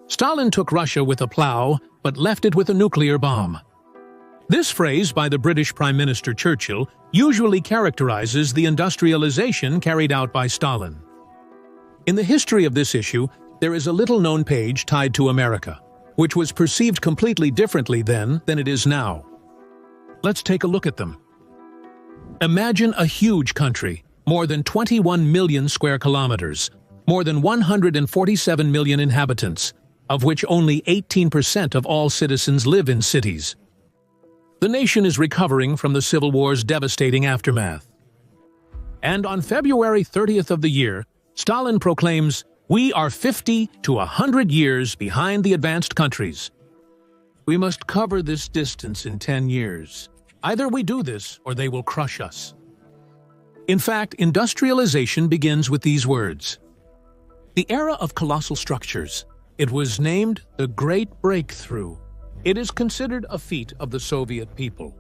Stalin took Russia with a plow, but left it with a nuclear bomb. This phrase by the British Prime Minister Churchill usually characterizes the industrialization carried out by Stalin. In the history of this issue, there is a little-known page tied to America, which was perceived completely differently then than it is now. Let's take a look at them. Imagine a huge country, more than 21 million square kilometers, more than 147 million inhabitants, of which only 18% of all citizens live in cities. The nation is recovering from the Civil War's devastating aftermath. And on February 30th of the year, Stalin proclaims, "We are 50 to 100 years behind the advanced countries. We must cover this distance in 10 years. Either we do this or they will crush us." In fact, industrialization begins with these words. The era of colossal structures. It was named the Great Breakthrough. It is considered a feat of the Soviet people.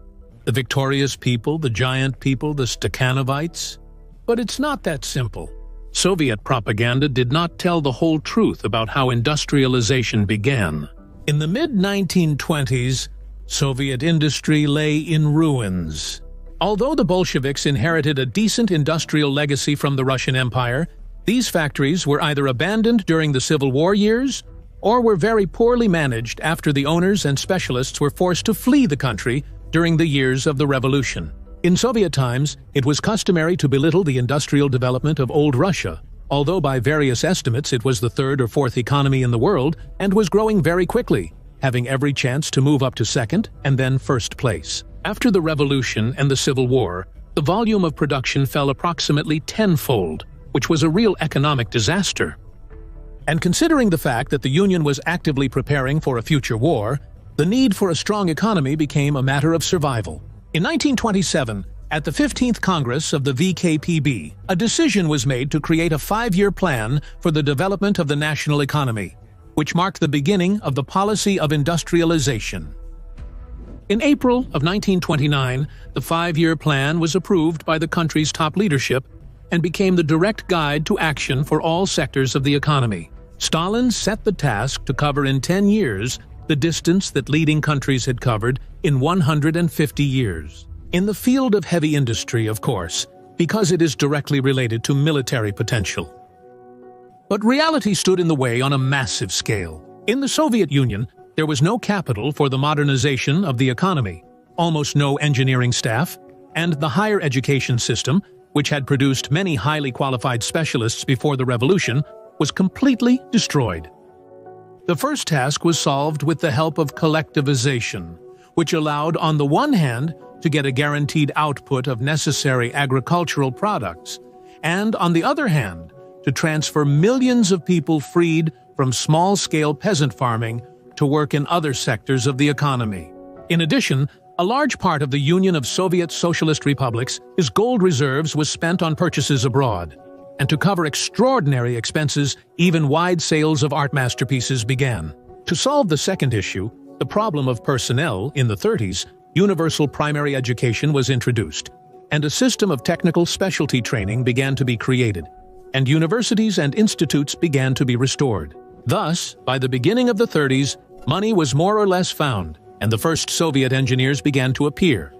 The victorious people, the giant people, the Stakhanovites. But it's not that simple. Soviet propaganda did not tell the whole truth about how industrialization began. In the mid-1920s, Soviet industry lay in ruins. Although the Bolsheviks inherited a decent industrial legacy from the Russian Empire, these factories were either abandoned during the Civil War years or were very poorly managed after the owners and specialists were forced to flee the country during the years of the revolution. In Soviet times, it was customary to belittle the industrial development of old Russia, although by various estimates it was the third or fourth economy in the world and was growing very quickly, having every chance to move up to second and then first place. After the revolution and the Civil War, the volume of production fell approximately tenfold, which was a real economic disaster. And considering the fact that the Union was actively preparing for a future war, the need for a strong economy became a matter of survival. In 1927, at the 15th Congress of the VKPB, a decision was made to create a 5-year plan for the development of the national economy, which marked the beginning of the policy of industrialization. In April of 1929, the 5-year plan was approved by the country's top leadership and became the direct guide to action for all sectors of the economy. Stalin set the task to cover in 10 years the distance that leading countries had covered in 150 years. In the field of heavy industry, of course, because it is directly related to military potential. But reality stood in the way on a massive scale. In the Soviet Union, there was no capital for the modernization of the economy, almost no engineering staff, and the higher education system, which had produced many highly qualified specialists before the revolution, was completely destroyed. The first task was solved with the help of collectivization, which allowed, on the one hand, to get a guaranteed output of necessary agricultural products, and, on the other hand, to transfer millions of people freed from small-scale peasant farming to work in other sectors of the economy. In addition, a large part of the Union of Soviet Socialist Republics, its gold reserves was spent on purchases abroad. And to cover extraordinary expenses, even wide sales of art masterpieces began. To solve the second issue, the problem of personnel, in the 30s, universal primary education was introduced, and a system of technical specialty training began to be created, and universities and institutes began to be restored. Thus, by the beginning of the 30s, money was more or less found, and the first Soviet engineers began to appear.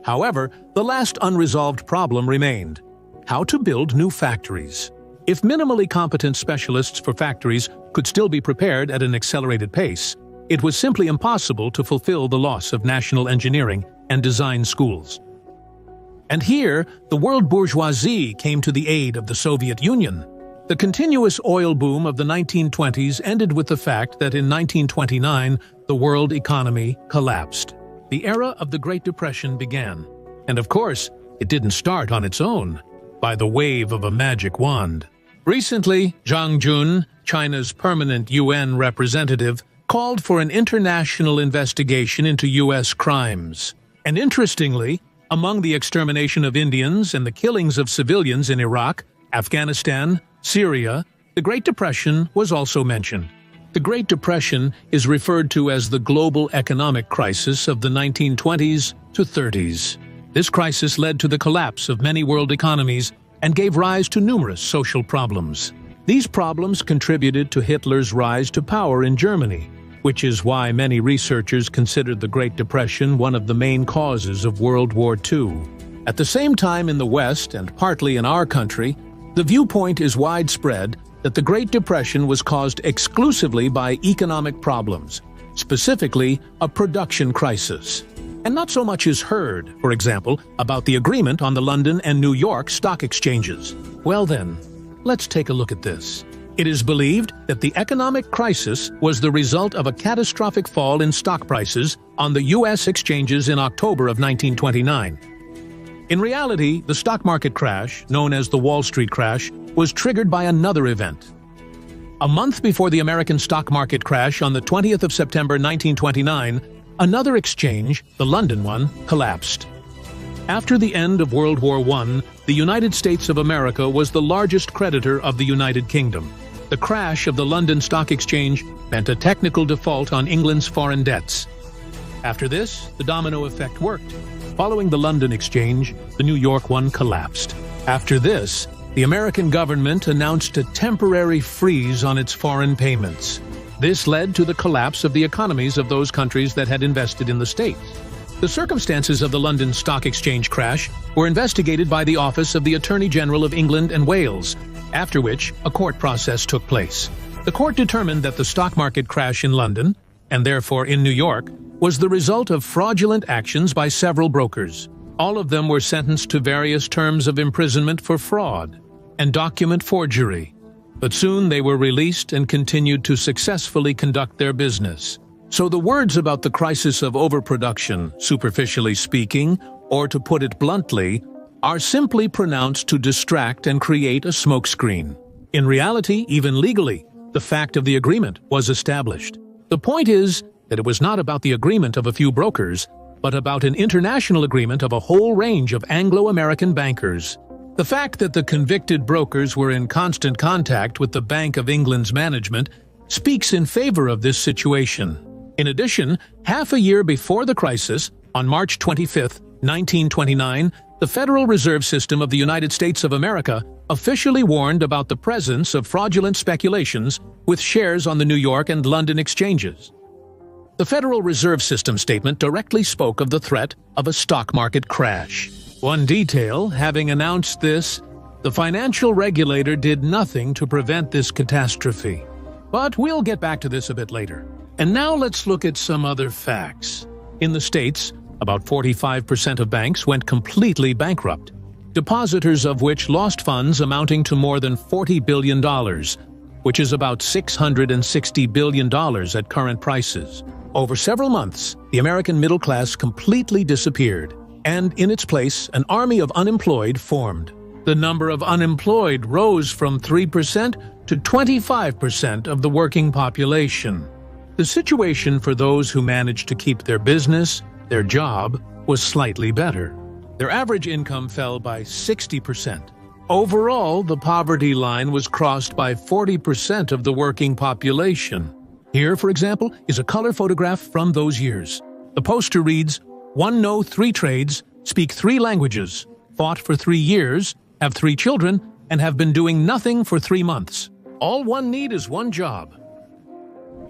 However, the last unresolved problem remained: how to build new factories. If minimally competent specialists for factories could still be prepared at an accelerated pace, it was simply impossible to fulfill the loss of national engineering and design schools. And here, the world bourgeoisie came to the aid of the Soviet Union. The continuous oil boom of the 1920s ended with the fact that in 1929, the world economy collapsed. The era of the Great Depression began. And of course, it didn't start on its own, by the wave of a magic wand. Recently, Zhang Jun, China's permanent UN representative, called for an international investigation into U.S. crimes. And interestingly, among the extermination of Indians and the killings of civilians in Iraq, Afghanistan, Syria, the Great Depression was also mentioned. The Great Depression is referred to as the global economic crisis of the 1920s to 30s. This crisis led to the collapse of many world economies and gave rise to numerous social problems. These problems contributed to Hitler's rise to power in Germany, which is why many researchers considered the Great Depression one of the main causes of World War II. At the same time in the West, and partly in our country, the viewpoint is widespread that the Great Depression was caused exclusively by economic problems, specifically a production crisis. And not so much is heard, for example, about the agreement on the London and New York stock exchanges. Well then, let's take a look at this. It is believed that the economic crisis was the result of a catastrophic fall in stock prices on the U.S. exchanges in October of 1929. In reality, the stock market crash, known as the Wall Street crash, was triggered by another event. A month before the American stock market crash on the 20th of September 1929, another exchange, the London one, collapsed. After the end of World War I, the United States of America was the largest creditor of the United Kingdom. The crash of the London Stock Exchange meant a technical default on England's foreign debts. After this, the domino effect worked. Following the London exchange, the New York one collapsed. After this, the American government announced a temporary freeze on its foreign payments. This led to the collapse of the economies of those countries that had invested in the States. The circumstances of the London Stock Exchange crash were investigated by the Office of the Attorney General of England and Wales, after which a court process took place. The court determined that the stock market crash in London, and therefore in New York, was the result of fraudulent actions by several brokers. All of them were sentenced to various terms of imprisonment for fraud and document forgery. But soon they were released and continued to successfully conduct their business. So the words about the crisis of overproduction, superficially speaking, or to put it bluntly, are simply pronounced to distract and create a smokescreen. In reality, even legally, the fact of the agreement was established. The point is that it was not about the agreement of a few brokers, but about an international agreement of a whole range of Anglo-American bankers. The fact that the convicted brokers were in constant contact with the Bank of England's management speaks in favor of this situation. In addition, half a year before the crisis, on March 25, 1929, the Federal Reserve System of the United States of America officially warned about the presence of fraudulent speculations with shares on the New York and London exchanges. The Federal Reserve System statement directly spoke of the threat of a stock market crash. One detail, having announced this, the financial regulator did nothing to prevent this catastrophe. But we'll get back to this a bit later. And now let's look at some other facts. In the States, about 45% of banks went completely bankrupt, depositors of which lost funds amounting to more than $40 billion, which is about $660 billion at current prices. Over several months, the American middle class completely disappeared, and in its place, an army of unemployed formed. The number of unemployed rose from 3% to 25% of the working population. The situation for those who managed to keep their business, their job, was slightly better. Their average income fell by 60%. Overall, the poverty line was crossed by 40% of the working population. Here, for example, is a color photograph from those years. The poster reads, "One know 3 trades, speak 3 languages, fought for 3 years, have 3 children, and have been doing nothing for 3 months. All one need is one job."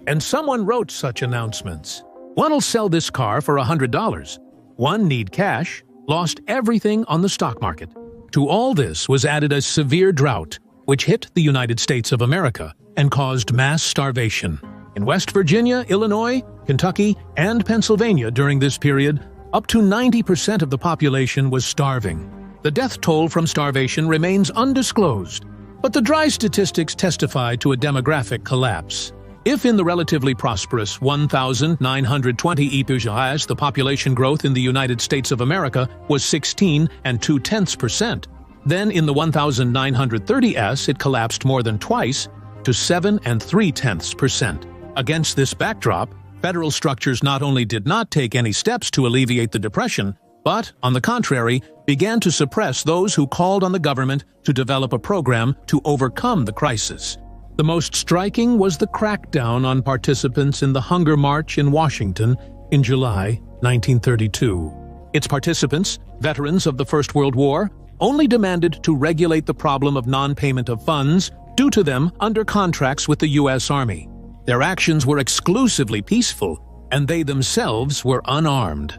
And someone wrote such announcements. One'll sell this car for $100. One need cash, lost everything on the stock market. To all this was added a severe drought, which hit the United States of America and caused mass starvation. In West Virginia, Illinois, Kentucky, and Pennsylvania during this period, up to 90% of the population was starving. The death toll from starvation remains undisclosed, but the dry statistics testify to a demographic collapse. If in the relatively prosperous 1,920 EPUJS the population growth in the United States of America was 16 2/10%, then in the 1,930s it collapsed more than twice to 7 3/10%. Against this backdrop, federal structures not only did not take any steps to alleviate the depression, but, on the contrary, began to suppress those who called on the government to develop a program to overcome the crisis. The most striking was the crackdown on participants in the Hunger March in Washington in July 1932. Its participants, veterans of the First World War, only demanded to regulate the problem of non-payment of funds, due to them under contracts with the U.S. Army. Their actions were exclusively peaceful, and they themselves were unarmed.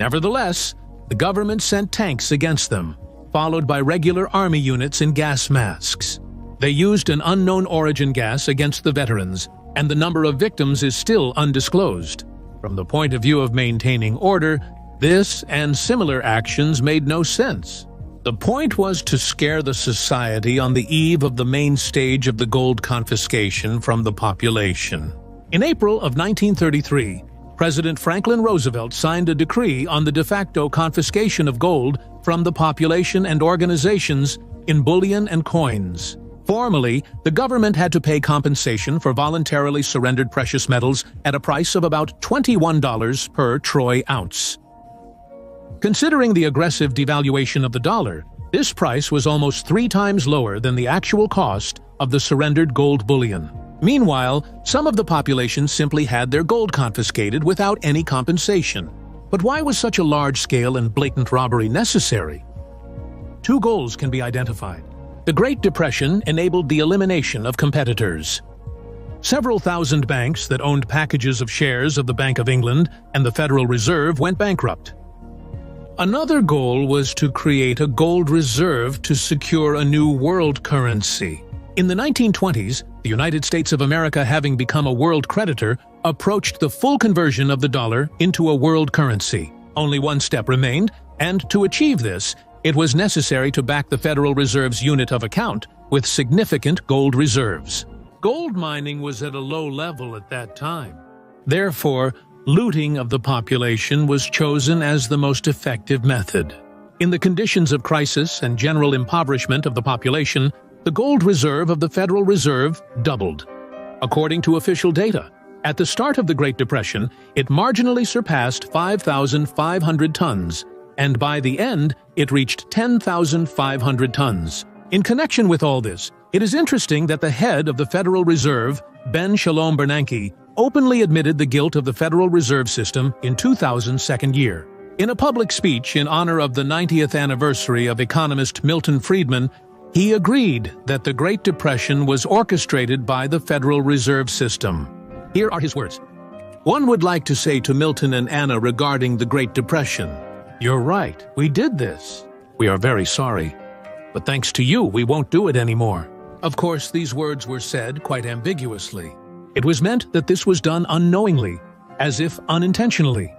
Nevertheless, the government sent tanks against them, followed by regular army units in gas masks. They used an unknown origin gas against the veterans, and the number of victims is still undisclosed. From the point of view of maintaining order, this and similar actions made no sense. The point was to scare the society on the eve of the main stage of the gold confiscation from the population. In April of 1933, President Franklin Roosevelt signed a decree on the de facto confiscation of gold from the population and organizations in bullion and coins. Formally, the government had to pay compensation for voluntarily surrendered precious metals at a price of about $21 per troy ounce. Considering the aggressive devaluation of the dollar, this price was almost 3 times lower than the actual cost of the surrendered gold bullion. Meanwhile, some of the population simply had their gold confiscated without any compensation. But why was such a large-scale and blatant robbery necessary? 2 goals can be identified. The Great Depression enabled the elimination of competitors. Several thousand banks that owned packages of shares of the Bank of England and the Federal Reserve went bankrupt. Another goal was to create a gold reserve to secure a new world currency. In the 1920s, the United States of America, having become a world creditor, approached the full conversion of the dollar into a world currency. Only one step remained, and to achieve this, it was necessary to back the Federal Reserve's unit of account with significant gold reserves. Gold mining was at a low level at that time. Therefore, looting of the population was chosen as the most effective method. In the conditions of crisis and general impoverishment of the population, the gold reserve of the Federal Reserve doubled. According to official data, at the start of the Great Depression, it marginally surpassed 5,500 tons, and by the end, it reached 10,500 tons. In connection with all this, it is interesting that the head of the Federal Reserve, Ben Shalom Bernanke, openly admitted the guilt of the Federal Reserve System in 2000's second year. In a public speech in honor of the 90th anniversary of economist Milton Friedman, he agreed that the Great Depression was orchestrated by the Federal Reserve System. Here are his words. "One would like to say to Milton and Anna regarding the Great Depression, 'You're right, we did this. We are very sorry. But thanks to you, we won't do it anymore.'" Of course, these words were said quite ambiguously. It was meant that this was done unknowingly, as if unintentionally.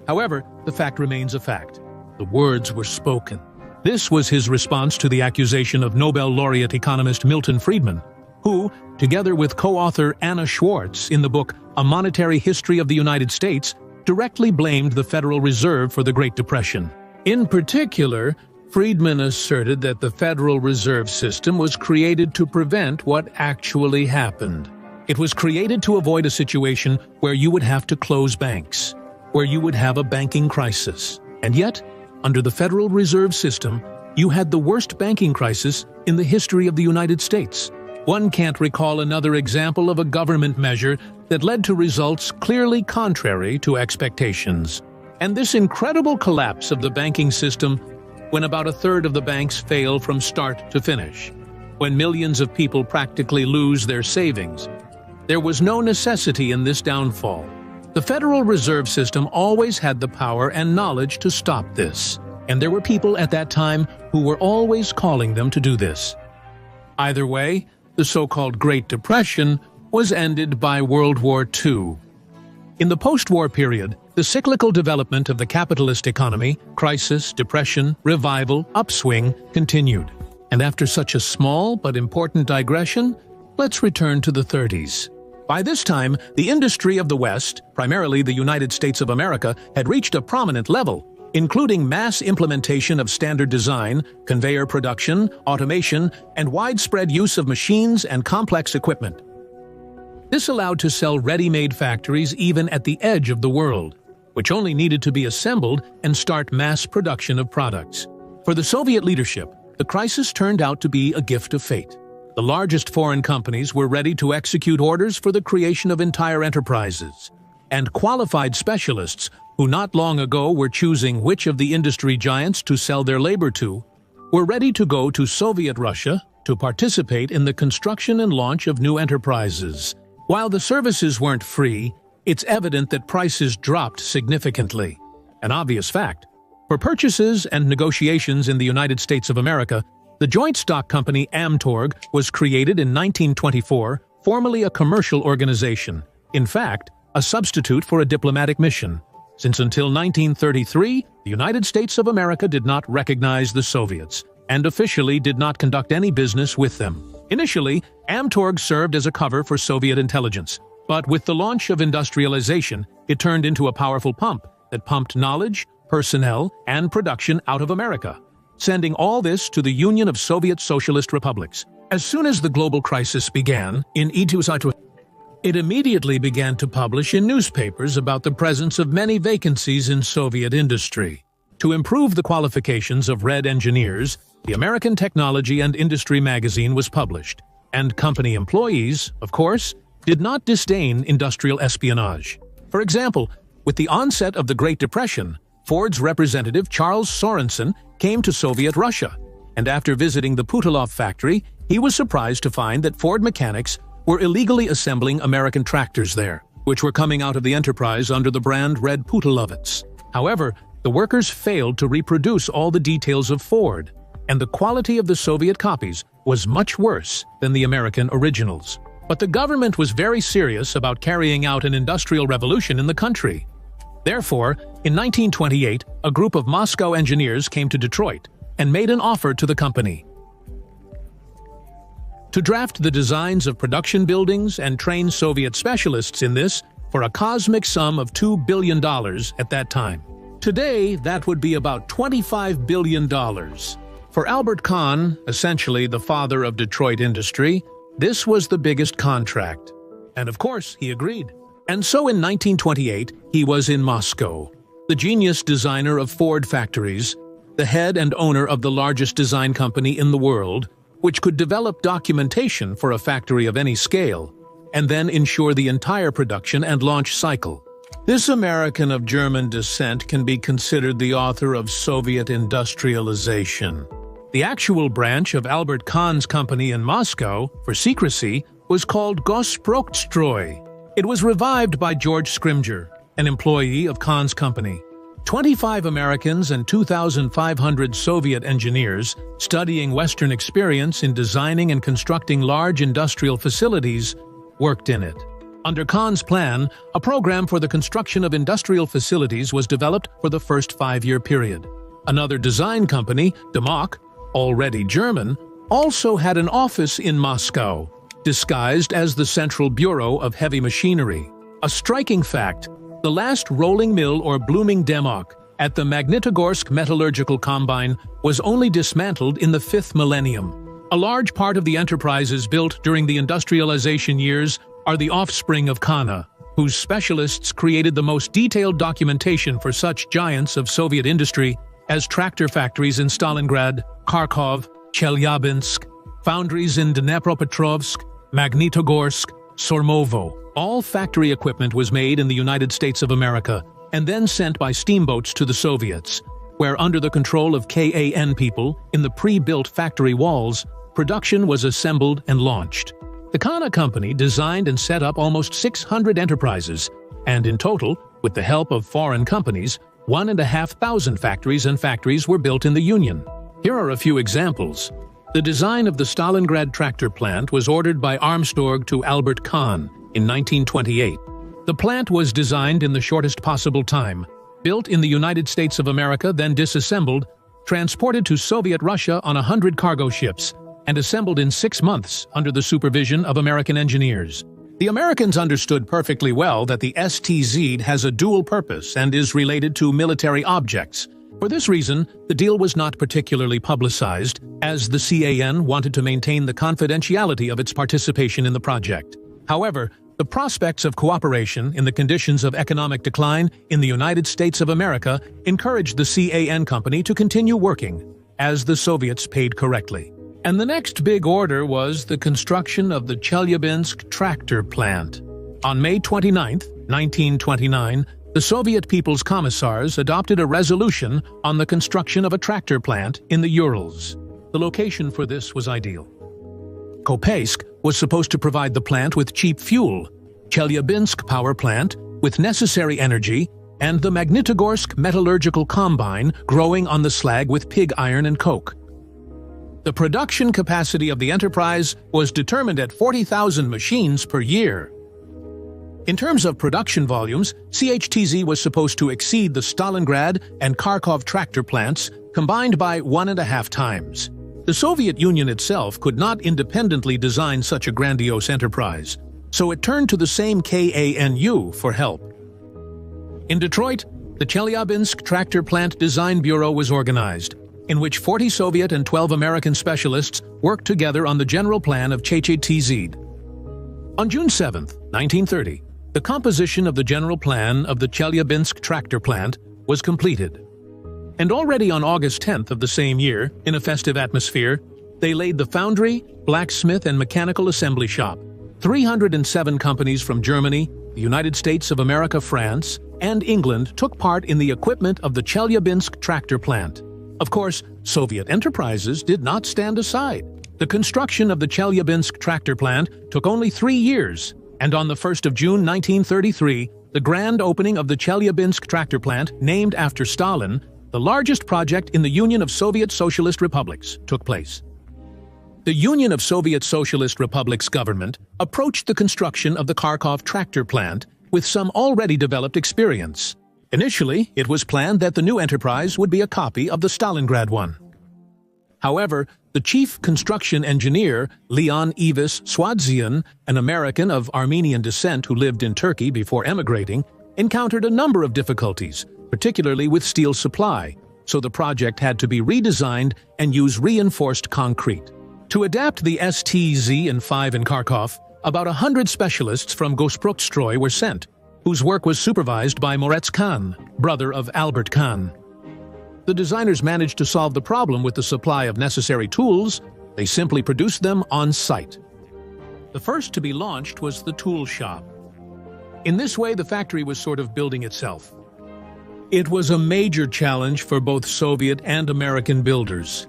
However, the fact remains a fact. The words were spoken. This was his response to the accusation of Nobel laureate economist Milton Friedman, who, together with co-author Anna Schwartz in the book A Monetary History of the United States, directly blamed the Federal Reserve for the Great Depression. In particular, Friedman asserted that the Federal Reserve System was created to prevent what actually happened. It was created to avoid a situation where you would have to close banks, where you would have a banking crisis. And yet, under the Federal Reserve System, you had the worst banking crisis in the history of the United States. One can't recall another example of a government measure that led to results clearly contrary to expectations. And this incredible collapse of the banking system, when about a third of the banks fail from start to finish, when millions of people practically lose their savings, there was no necessity in this downfall. The Federal Reserve System always had the power and knowledge to stop this, and there were people at that time who were always calling them to do this. Either way, the so-called Great Depression was ended by World War II. In the post-war period, the cyclical development of the capitalist economy, crisis, depression, revival, upswing, continued. And after such a small but important digression, let's return to the 30s. By this time, the industry of the West, primarily the United States of America, had reached a prominent level, including mass implementation of standard design, conveyor production, automation, and widespread use of machines and complex equipment. This allowed to sell ready-made factories even at the edge of the world, which only needed to be assembled and start mass production of products. For the Soviet leadership, the crisis turned out to be a gift of fate. The largest foreign companies were ready to execute orders for the creation of entire enterprises, and qualified specialists who not long ago were choosing which of the industry giants to sell their labor to, were ready to go to Soviet Russia, to participate in the construction and launch of new enterprises. While the services weren't free, it's evident that prices dropped significantly. An obvious fact. For purchases and negotiations in the United States of America, the joint stock company Amtorg was created in 1924, formerly a commercial organization. In fact, a substitute for a diplomatic mission, since until 1933, the United States of America did not recognize the Soviets and officially did not conduct any business with them. Initially, Amtorg served as a cover for Soviet intelligence, but with the launch of industrialization, it turned into a powerful pump that pumped knowledge, personnel, and production out of America, sending all this to the Union of Soviet Socialist Republics. As soon as the global crisis began, it immediately began to publish in newspapers about the presence of many vacancies in Soviet industry. To improve the qualifications of Red engineers, the American Technology and Industry magazine was published, and company employees, of course, did not disdain industrial espionage. For example, with the onset of the Great Depression, Ford's representative Charles Sorensen came to Soviet Russia, and after visiting the Putilov factory, he was surprised to find that Ford mechanics were illegally assembling American tractors there, which were coming out of the enterprise under the brand Red Putilovets. However, the workers failed to reproduce all the details of Ford, and the quality of the Soviet copies was much worse than the American originals. But the government was very serious about carrying out an industrial revolution in the country. Therefore, in 1928, a group of Moscow engineers came to Detroit and made an offer to the company to draft the designs of production buildings and train Soviet specialists in this for a cosmic sum of $2 billion at that time. Today, that would be about $25 billion. For Albert Kahn, essentially the father of Detroit industry, this was the biggest contract. And of course, he agreed. And so in 1928, he was in Moscow, the genius designer of Ford factories, the head and owner of the largest design company in the world, which could develop documentation for a factory of any scale, and then ensure the entire production and launch cycle. This American of German descent can be considered the author of Soviet industrialization. The actual branch of Albert Kahn's company in Moscow, for secrecy, was called Gosprochtstroy. It was revived by George Scrimger, an employee of Kahn's company. 25 Americans and 2,500 Soviet engineers studying Western experience in designing and constructing large industrial facilities worked in it. Under Kahn's plan, a program for the construction of industrial facilities was developed for the first 5-year period. Another design company, Demok, already German, also had an office in Moscow, disguised as the Central Bureau of Heavy Machinery. A striking fact, the last rolling mill or blooming Demok at the Magnitogorsk Metallurgical Combine was only dismantled in the 5th millennium. A large part of the enterprises built during the industrialization years are the offspring of Kahn, whose specialists created the most detailed documentation for such giants of Soviet industry as tractor factories in Stalingrad, Kharkov, Chelyabinsk, foundries in Dnepropetrovsk, Magnitogorsk, Sormovo. All factory equipment was made in the United States of America and then sent by steamboats to the Soviets, where under the control of KAN people in the pre-built factory walls, production was assembled and launched. The Kahn Company designed and set up almost 600 enterprises, and in total, with the help of foreign companies, 1,500 factories were built in the Union. Here are a few examples. The design of the Stalingrad tractor plant was ordered by Armstrong to Albert Kahn in 1928. The plant was designed in the shortest possible time, built in the United States of America, then disassembled, transported to Soviet Russia on 100 cargo ships, and assembled in 6 months under the supervision of American engineers. The Americans understood perfectly well that the STZ has a dual purpose and is related to military objects. For this reason, the deal was not particularly publicized, as the CAN wanted to maintain the confidentiality of its participation in the project. However, the prospects of cooperation in the conditions of economic decline in the United States of America encouraged the CAN company to continue working, as the Soviets paid correctly. And the next big order was the construction of the Chelyabinsk tractor plant. On May 29, 1929, the Soviet People's Commissars adopted a resolution on the construction of a tractor plant in the Urals. The location for this was ideal. Kopeisk was supposed to provide the plant with cheap fuel, Chelyabinsk power plant with necessary energy, and the Magnitogorsk metallurgical combine growing on the slag with pig iron and coke. The production capacity of the enterprise was determined at 40,000 machines per year. In terms of production volumes, CHTZ was supposed to exceed the Stalingrad and Kharkov tractor plants combined by 1.5 times. The Soviet Union itself could not independently design such a grandiose enterprise, so it turned to the same KANU for help. In Detroit, the Chelyabinsk Tractor Plant Design Bureau was organized, in which 40 Soviet and 12 American specialists worked together on the general plan of CHTZ. On June 7, 1930, the composition of the general plan of the Chelyabinsk Tractor Plant was completed. And already on August 10th of the same year, in a festive atmosphere, they laid the foundry, blacksmith, and mechanical assembly shop. 307 companies from Germany, the United States of America, France, and England took part in the equipment of the Chelyabinsk tractor plant. Of course, Soviet enterprises did not stand aside. The construction of the Chelyabinsk tractor plant took only 3 years, and on the 1st of June 1933, the grand opening of the Chelyabinsk tractor plant, named after Stalin, the largest project in the Union of Soviet Socialist Republics, took place. The Union of Soviet Socialist Republics government approached the construction of the Kharkov tractor plant with some already developed experience. Initially, it was planned that the new enterprise would be a copy of the Stalingrad one. However, the chief construction engineer, Leon Ivis Swadzian, an American of Armenian descent who lived in Turkey before emigrating, encountered a number of difficulties, particularly with steel supply, so the project had to be redesigned and use reinforced concrete. To adapt the STZ-5 in Kharkov, about 100 specialists from Gospodstroy were sent, whose work was supervised by Moritz Kahn, brother of Albert Kahn. The designers managed to solve the problem with the supply of necessary tools. They simply produced them on site. The first to be launched was the tool shop. In this way, the factory was sort of building itself. It was a major challenge for both Soviet and American builders.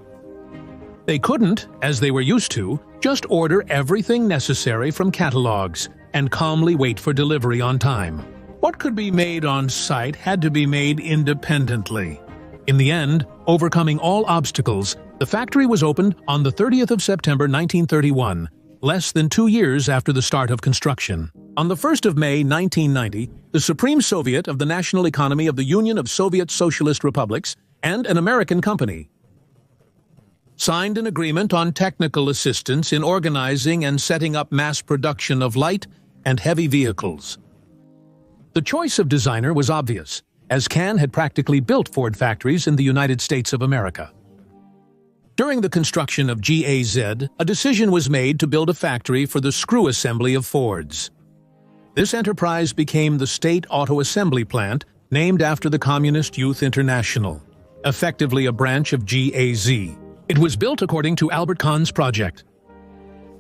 They couldn't, as they were used to, just order everything necessary from catalogs and calmly wait for delivery on time. What could be made on site had to be made independently. In the end, overcoming all obstacles, the factory was opened on the 30th of September 1931, less than 2 years after the start of construction. On the 1st of May 1990, the Supreme Soviet of the National Economy of the Union of Soviet Socialist Republics and an American company signed an agreement on technical assistance in organizing and setting up mass production of light and heavy vehicles. The choice of designer was obvious, as Kahn had practically built Ford factories in the United States of America. During the construction of GAZ, a decision was made to build a factory for the screw assembly of Fords. This enterprise became the State Auto Assembly Plant, named after the Communist Youth International, effectively a branch of GAZ. It was built according to Albert Kahn's project.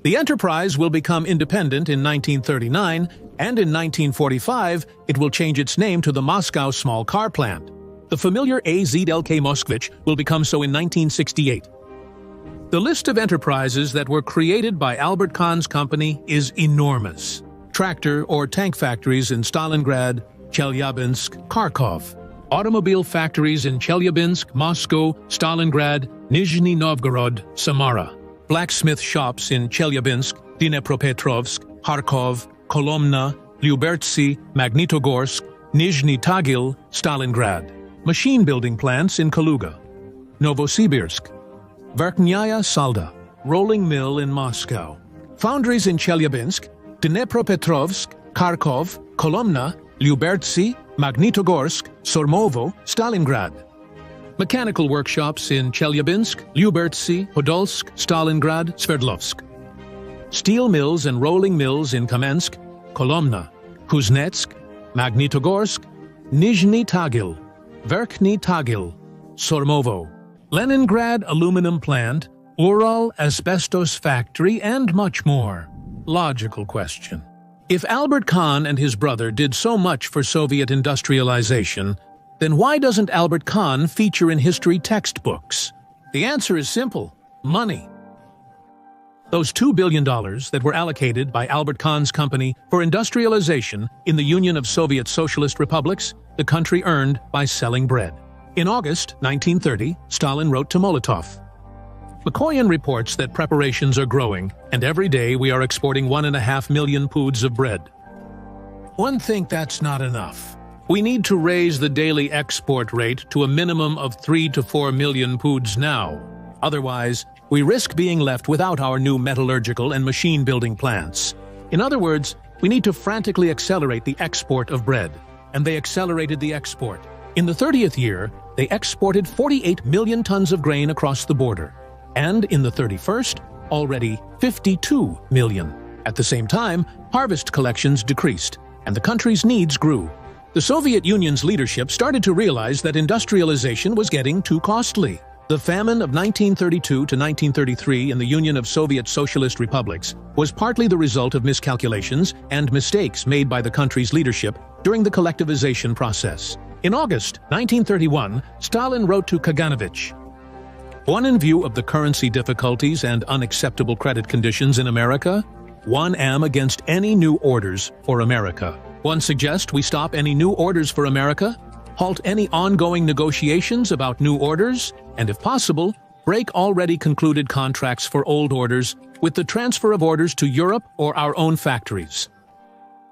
The enterprise will become independent in 1939, and in 1945 it will change its name to the Moscow Small Car Plant. The familiar AZLK Moskvich will become so in 1968. The list of enterprises that were created by Albert Kahn's company is enormous. Tractor or tank factories in Stalingrad, Chelyabinsk, Kharkov. Automobile factories in Chelyabinsk, Moscow, Stalingrad, Nizhny Novgorod, Samara. Blacksmith shops in Chelyabinsk, Dnepropetrovsk, Kharkov, Kolomna, Lyubertsy, Magnitogorsk, Nizhny Tagil, Stalingrad. Machine building plants in Kaluga, Novosibirsk. Verkhnaya Salda, rolling mill in Moscow. Foundries in Chelyabinsk, Dnepropetrovsk, Kharkov, Kolomna, Lyubertsy, Magnitogorsk, Sormovo, Stalingrad. Mechanical workshops in Chelyabinsk, Lyubertsy, Podolsk, Stalingrad, Sverdlovsk. Steel mills and rolling mills in Kamensk, Kolomna, Kuznetsk, Magnitogorsk, Nizhny Tagil, Verkhny Tagil, Sormovo. Leningrad aluminum plant, Ural asbestos factory, and much more. Logical question. If Albert Kahn and his brother did so much for Soviet industrialization, then why doesn't Albert Kahn feature in history textbooks? The answer is simple: money. Those $2 billion that were allocated by Albert Kahn's company for industrialization in the Union of Soviet Socialist Republics, the country earned by selling bread. In August 1930, Stalin wrote to Molotov, "Mikoyan reports that preparations are growing, and every day we are exporting 1.5 million poods of bread. One think that's not enough. We need to raise the daily export rate to a minimum of 3 to 4 million poods now. Otherwise, we risk being left without our new metallurgical and machine-building plants. In other words, we need to frantically accelerate the export of bread." And they accelerated the export. In the 30th year, they exported 48 million tons of grain across the border. And in the 31st, already 52 million. At the same time, harvest collections decreased, and the country's needs grew. The Soviet Union's leadership started to realize that industrialization was getting too costly. The famine of 1932 to 1933 in the Union of Soviet Socialist Republics was partly the result of miscalculations and mistakes made by the country's leadership during the collectivization process. In August 1931, Stalin wrote to Kaganovich, "One, in view of the currency difficulties and unacceptable credit conditions in America, one am against any new orders for America. One suggest we stop any new orders for America, halt any ongoing negotiations about new orders, and if possible, break already concluded contracts for old orders with the transfer of orders to Europe or our own factories.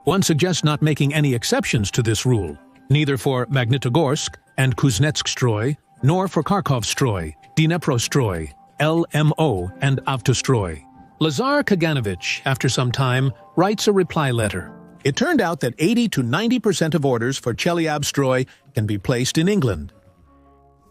One suggests not making any exceptions to this rule, neither for Magnitogorsk and Kuznetsk-Stroy, nor for Kharkov-Stroy, Dnepro-Stroy, LMO, and Avtostroy." Lazar Kaganovich, after some time, writes a reply letter. It turned out that 80 to 90% of orders for Chelyabstroy can be placed in England.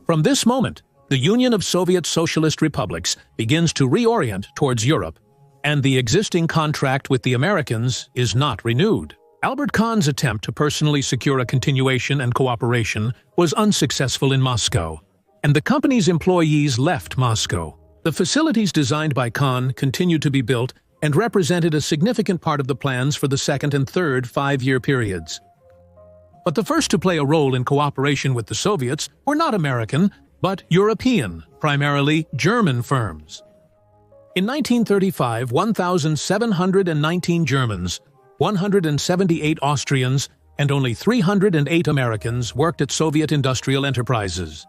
From this moment, the Union of Soviet Socialist Republics begins to reorient towards Europe, and the existing contract with the Americans is not renewed. Albert Kahn's attempt to personally secure a continuation and cooperation was unsuccessful in Moscow, and the company's employees left Moscow. The facilities designed by Kahn continued to be built and represented a significant part of the plans for the second and third 5-year periods. But the first to play a role in cooperation with the Soviets were not American, but European, primarily German firms. In 1935, 1,719 Germans, 178 Austrians, and only 308 Americans worked at Soviet industrial enterprises.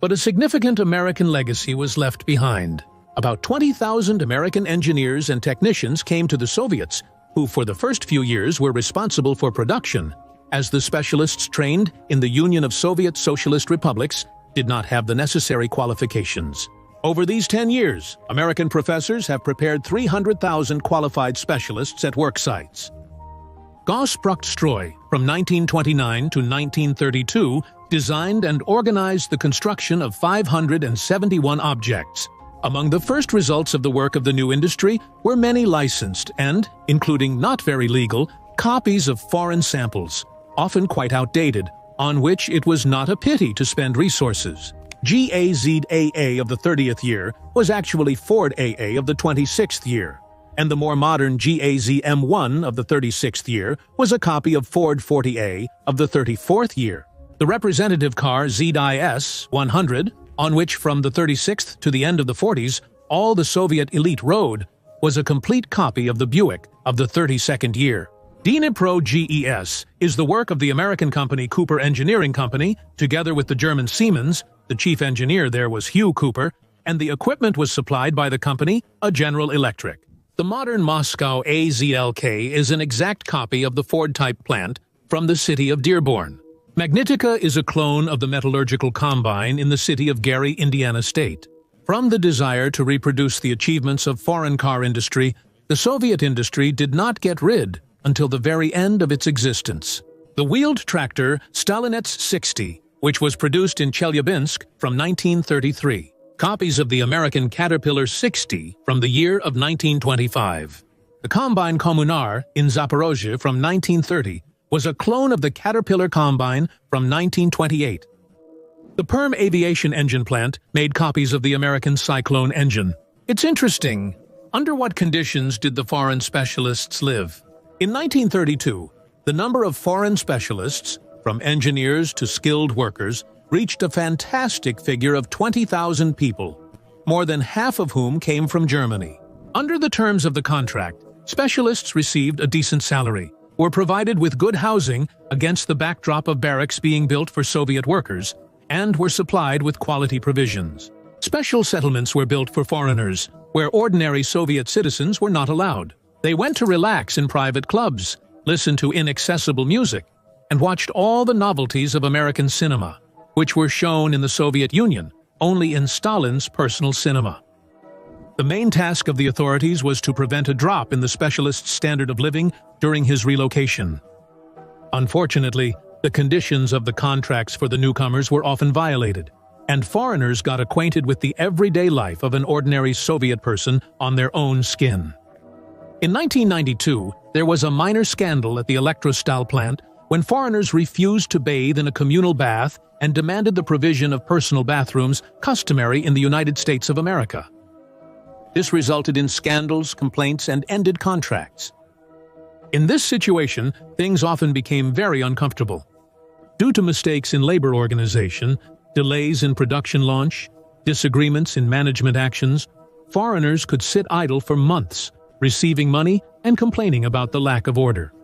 But a significant American legacy was left behind. About 20,000 American engineers and technicians came to the Soviets, who for the first few years were responsible for production, as the specialists trained in the Union of Soviet Socialist Republics did not have the necessary qualifications. Over these 10 years, American professors have prepared 300,000 qualified specialists at work sites. Gauss-Brucht-Stroy, from 1929 to 1932, designed and organized the construction of 571 objects. Among the first results of the work of the new industry were many licensed and, including not very legal, copies of foreign samples, often quite outdated, on which it was not a pity to spend resources. GAZ-AA of the 30th year was actually Ford AA of the 26th year, and the more modern GAZ-M1 of the 36th year was a copy of Ford 40A of the 34th year. The representative car ZIS 100, on which from the 36th to the end of the 40s all the Soviet elite rode, was a complete copy of the Buick of the 32nd year. Dnipro GES is the work of the American company Cooper Engineering Company, together with the German Siemens. The chief engineer there was Hugh Cooper, and the equipment was supplied by the company, a General Electric. The modern Moscow AZLK is an exact copy of the Ford-type plant from the city of Dearborn. Magnetica is a clone of the metallurgical combine in the city of Gary, Indiana State. From the desire to reproduce the achievements of foreign car industry, the Soviet industry did not get rid until the very end of its existence. The wheeled tractor Stalinets 60, which was produced in Chelyabinsk from 1933. Copies of the American Caterpillar 60 from the year of 1925. The Combine Kommunar in Zaporozhye from 1930 was a clone of the Caterpillar Combine from 1928. The Perm Aviation Engine Plant made copies of the American Cyclone engine. It's interesting. Under what conditions did the foreign specialists live? In 1932, the number of foreign specialists, from engineers to skilled workers, reached a fantastic figure of 20,000 people, more than half of whom came from Germany. Under the terms of the contract, specialists received a decent salary, were provided with good housing against the backdrop of barracks being built for Soviet workers, and were supplied with quality provisions. Special settlements were built for foreigners, where ordinary Soviet citizens were not allowed. They went to relax in private clubs, listened to inaccessible music, and watched all the novelties of American cinema, which were shown in the Soviet Union only in Stalin's personal cinema. The main task of the authorities was to prevent a drop in the specialist's standard of living during his relocation. Unfortunately, the conditions of the contracts for the newcomers were often violated, and foreigners got acquainted with the everyday life of an ordinary Soviet person on their own skin. In 1992, there was a minor scandal at the Electrostal plant when foreigners refused to bathe in a communal bath and demanded the provision of personal bathrooms customary in the United States of America. This resulted in scandals, complaints, and ended contracts. In this situation, things often became very uncomfortable. Due to mistakes in labor organization, delays in production launch, disagreements in management actions, foreigners could sit idle for months, receiving money and complaining about the lack of order.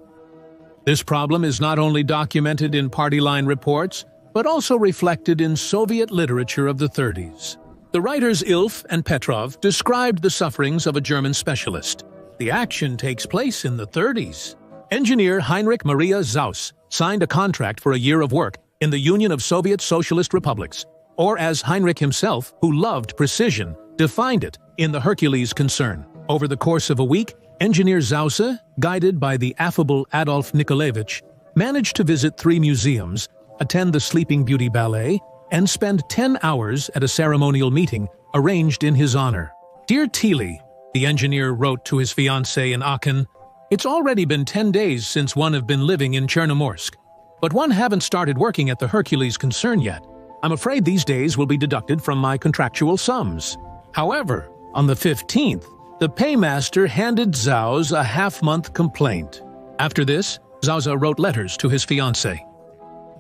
This problem is not only documented in party line reports, but also reflected in Soviet literature of the 30s. The writers Ilf and Petrov described the sufferings of a German specialist. The action takes place in the 30s. Engineer Heinrich Maria Zaus signed a contract for a year of work in the Union of Soviet Socialist Republics, or as Heinrich himself, who loved precision, defined it in the Hercules concern. Over the course of a week, Engineer Zause, guided by the affable Adolf Nikolaevich, managed to visit 3 museums, attend the Sleeping Beauty Ballet, and spend 10 hours at a ceremonial meeting arranged in his honor. "Dear Tilly," the engineer wrote to his fiancée in Aachen, "it's already been 10 days since one have been living in Chernomorsk, but one haven't started working at the Hercules concern yet. I'm afraid these days will be deducted from my contractual sums." However, on the 15th, the paymaster handed Zaus a half-month complaint. After this, Zausa wrote letters to his fiancée.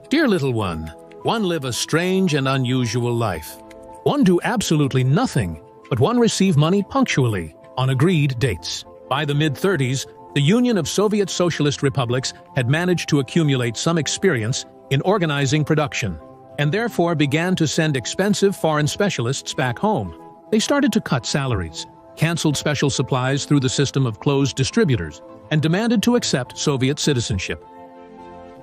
"Dear little one live a strange and unusual life. One do absolutely nothing, but one receive money punctually, on agreed dates." By the mid-30s, the Union of Soviet Socialist Republics had managed to accumulate some experience in organizing production, and therefore began to send expensive foreign specialists back home. They started to cut salaries, canceled special supplies through the system of closed distributors, and demanded to accept Soviet citizenship.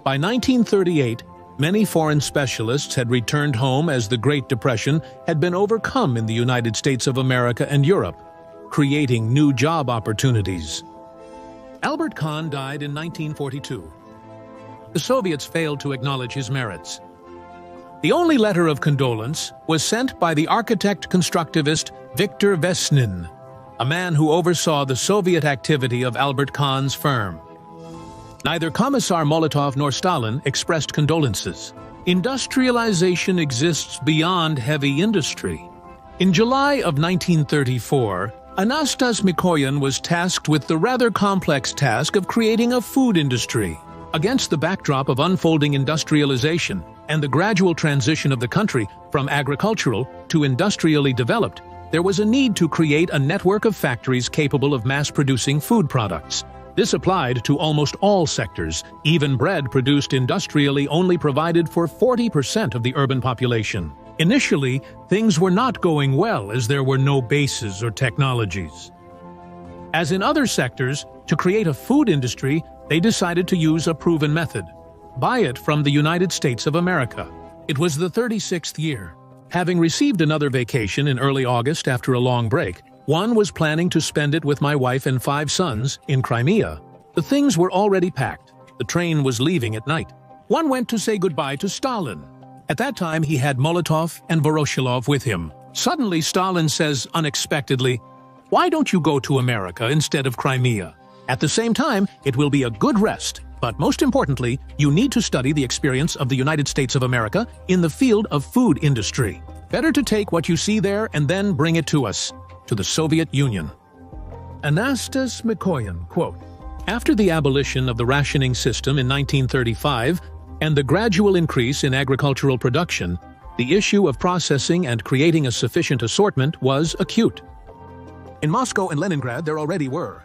By 1938, many foreign specialists had returned home as the Great Depression had been overcome in the United States of America and Europe, creating new job opportunities. Albert Kahn died in 1942. The Soviets failed to acknowledge his merits. The only letter of condolence was sent by the architect-constructivist Viktor Vesnin, a man who oversaw the Soviet activity of Albert Kahn's firm. Neither Commissar Molotov nor Stalin expressed condolences. Industrialization exists beyond heavy industry. In July of 1934, Anastas Mikoyan was tasked with the rather complex task of creating a food industry. Against the backdrop of unfolding industrialization and the gradual transition of the country from agricultural to industrially developed, there was a need to create a network of factories capable of mass-producing food products. This applied to almost all sectors. Even bread produced industrially only provided for 40% of the urban population. Initially, things were not going well as there were no bases or technologies. As in other sectors, to create a food industry, they decided to use a proven method: buy it from the United States of America. It was the 36th year. Having received another vacation in early August after a long break, one was planning to spend it with my wife and 5 sons in Crimea. The things were already packed. The train was leaving at night. One went to say goodbye to Stalin. At that time, he had Molotov and Voroshilov with him. Suddenly, Stalin says unexpectedly, "Why don't you go to America instead of Crimea? At the same time, it will be a good rest. But most importantly, you need to study the experience of the United States of America in the field of food industry. Better to take what you see there and then bring it to us, to the Soviet Union." Anastas Mikoyan, quote, "After the abolition of the rationing system in 1935 and the gradual increase in agricultural production, the issue of processing and creating a sufficient assortment was acute. In Moscow and Leningrad there already were.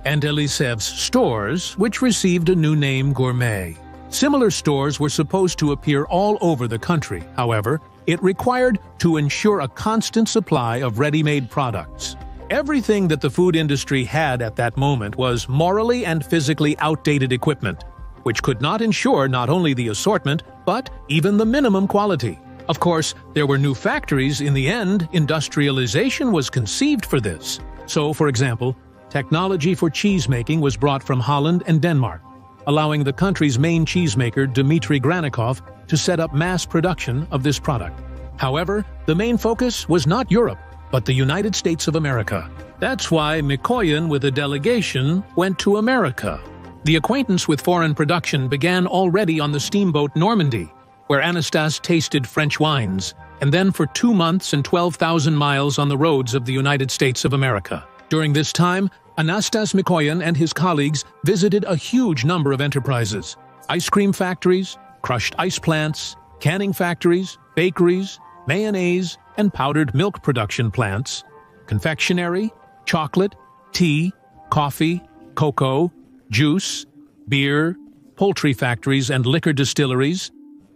And Elisev's stores, which received a new name, Gourmet. Similar stores were supposed to appear all over the country. However, it required to ensure a constant supply of ready-made products. Everything that the food industry had at that moment was morally and physically outdated equipment, which could not ensure not only the assortment, but even the minimum quality. Of course, there were new factories. In the end, industrialization was conceived for this. So, for example, technology for cheese-making was brought from Holland and Denmark, allowing the country's main cheesemaker, Dmitry Granikov, to set up mass production of this product. However, the main focus was not Europe, but the United States of America. That's why Mikoyan, with a delegation, went to America. The acquaintance with foreign production began already on the steamboat Normandy, where Anastas tasted French wines, and then for 2 months and 12,000 miles on the roads of the United States of America. During this time, Anastas Mikoyan and his colleagues visited a huge number of enterprises: ice cream factories, crushed ice plants, canning factories, bakeries, mayonnaise and powdered milk production plants, confectionery, chocolate, tea, coffee, cocoa, juice, beer, poultry factories and liquor distilleries,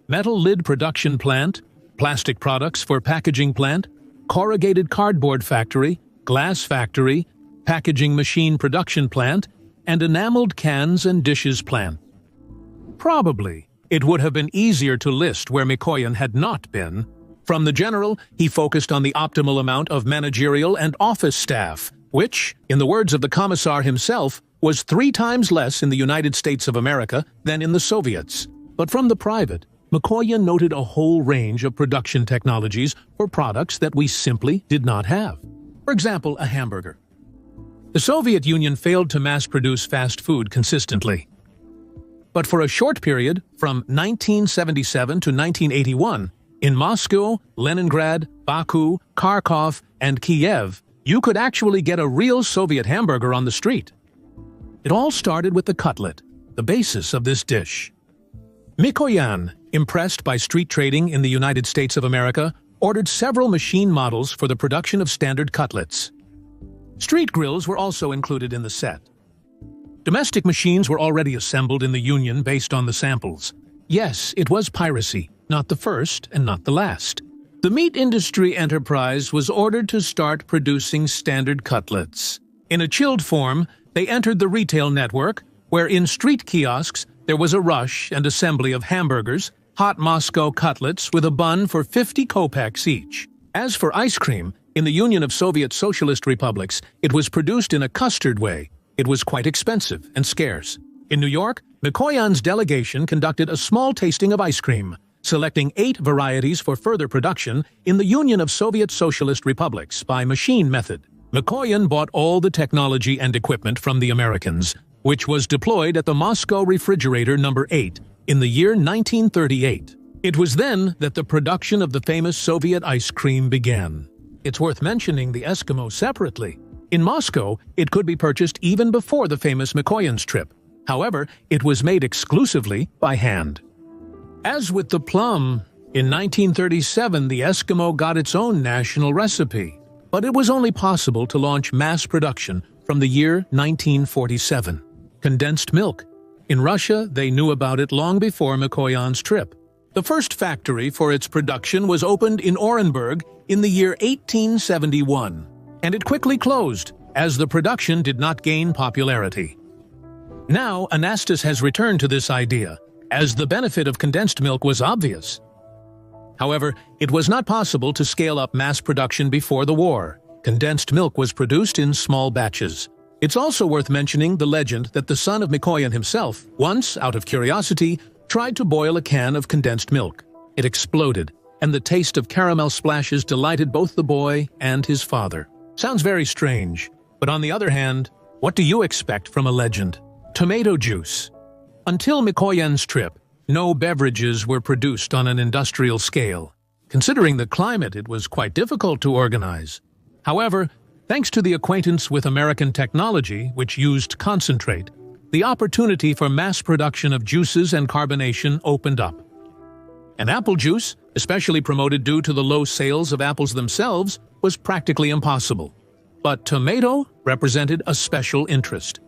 metal lid production plant, plastic products for packaging plant, corrugated cardboard factory, glass factory, packaging machine production plant, and enameled cans and dishes plant. Probably, it would have been easier to list where Mikoyan had not been. From the general, he focused on the optimal amount of managerial and office staff, which, in the words of the commissar himself, was 3 times less in the United States of America than in the Soviets. But from the private, Mikoyan noted a whole range of production technologies for products that we simply did not have. For example, a hamburger. The Soviet Union failed to mass-produce fast food consistently. But for a short period, from 1977 to 1981, in Moscow, Leningrad, Baku, Kharkov, and Kiev, you could actually get a real Soviet hamburger on the street. It all started with the cutlet, the basis of this dish. Mikoyan, impressed by street trading in the United States of America, ordered several machine models for the production of standard cutlets. Street grills were also included in the set. Domestic machines were already assembled in the Union based on the samples. Yes, it was piracy, not the first and not the last. The meat industry enterprise was ordered to start producing standard cutlets. In a chilled form, they entered the retail network, where in street kiosks there was a rush and assembly of hamburgers, hot Moscow cutlets with a bun for 50 kopecks each. As for ice cream, in the Union of Soviet Socialist Republics, it was produced in a custard way. It was quite expensive and scarce. In New York, Mikoyan's delegation conducted a small tasting of ice cream, selecting 8 varieties for further production in the Union of Soviet Socialist Republics by machine method. Mikoyan bought all the technology and equipment from the Americans, which was deployed at the Moscow Refrigerator No. 8 in the year 1938. It was then that the production of the famous Soviet ice cream began. It's worth mentioning the Eskimo separately. In Moscow, it could be purchased even before the famous Mikoyan's trip. However, it was made exclusively by hand. As with the plum, in 1937 the Eskimo got its own national recipe, but it was only possible to launch mass production from the year 1947. Condensed milk. In Russia, they knew about it long before Mikoyan's trip. The first factory for its production was opened in Orenburg in the year 1871, and it quickly closed, as the production did not gain popularity. Now, Anastas has returned to this idea, as the benefit of condensed milk was obvious. However, it was not possible to scale up mass production before the war. Condensed milk was produced in small batches. It's also worth mentioning the legend that the son of Mikoyan himself, once, out of curiosity, tried to boil a can of condensed milk. It exploded, and the taste of caramel splashes delighted both the boy and his father. Sounds very strange, but on the other hand, what do you expect from a legend? Tomato juice. Until Mikoyan's trip, no beverages were produced on an industrial scale. Considering the climate, it was quite difficult to organize. However, thanks to the acquaintance with American technology, which used concentrate, the opportunity for mass production of juices and carbonation opened up. And apple juice, especially promoted due to the low sales of apples themselves, was practically impossible. But tomato represented a special interest.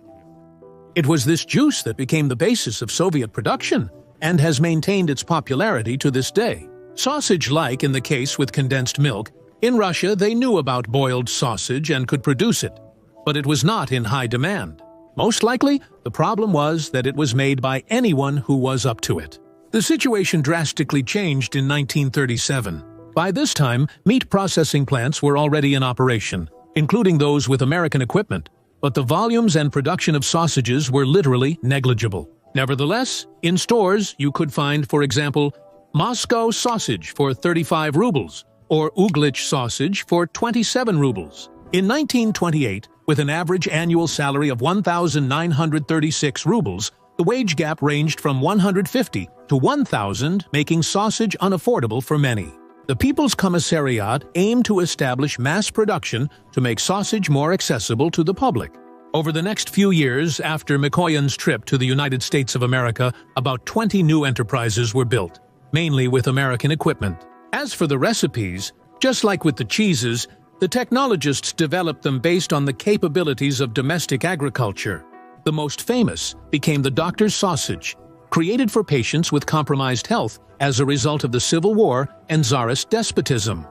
It was this juice that became the basis of Soviet production and has maintained its popularity to this day. Sausage-like in the case with condensed milk, in Russia they knew about boiled sausage and could produce it, but it was not in high demand. Most likely, the problem was that it was made by anyone who was up to it. The situation drastically changed in 1937. By this time, meat processing plants were already in operation, including those with American equipment, but the volumes and production of sausages were literally negligible. Nevertheless, in stores you could find, for example, Moscow sausage for 35 rubles, or Uglich sausage for 27 rubles. In 1928, with an average annual salary of 1,936 rubles, the wage gap ranged from 150 to 1,000, making sausage unaffordable for many. The People's Commissariat aimed to establish mass production to make sausage more accessible to the public. Over the next few years after Mikoyan's trip to the United States of America, about 20 new enterprises were built, mainly with American equipment. As for the recipes, just like with the cheeses, the technologists developed them based on the capabilities of domestic agriculture. The most famous became the doctor's sausage, created for patients with compromised health as a result of the Civil War and Tsarist despotism.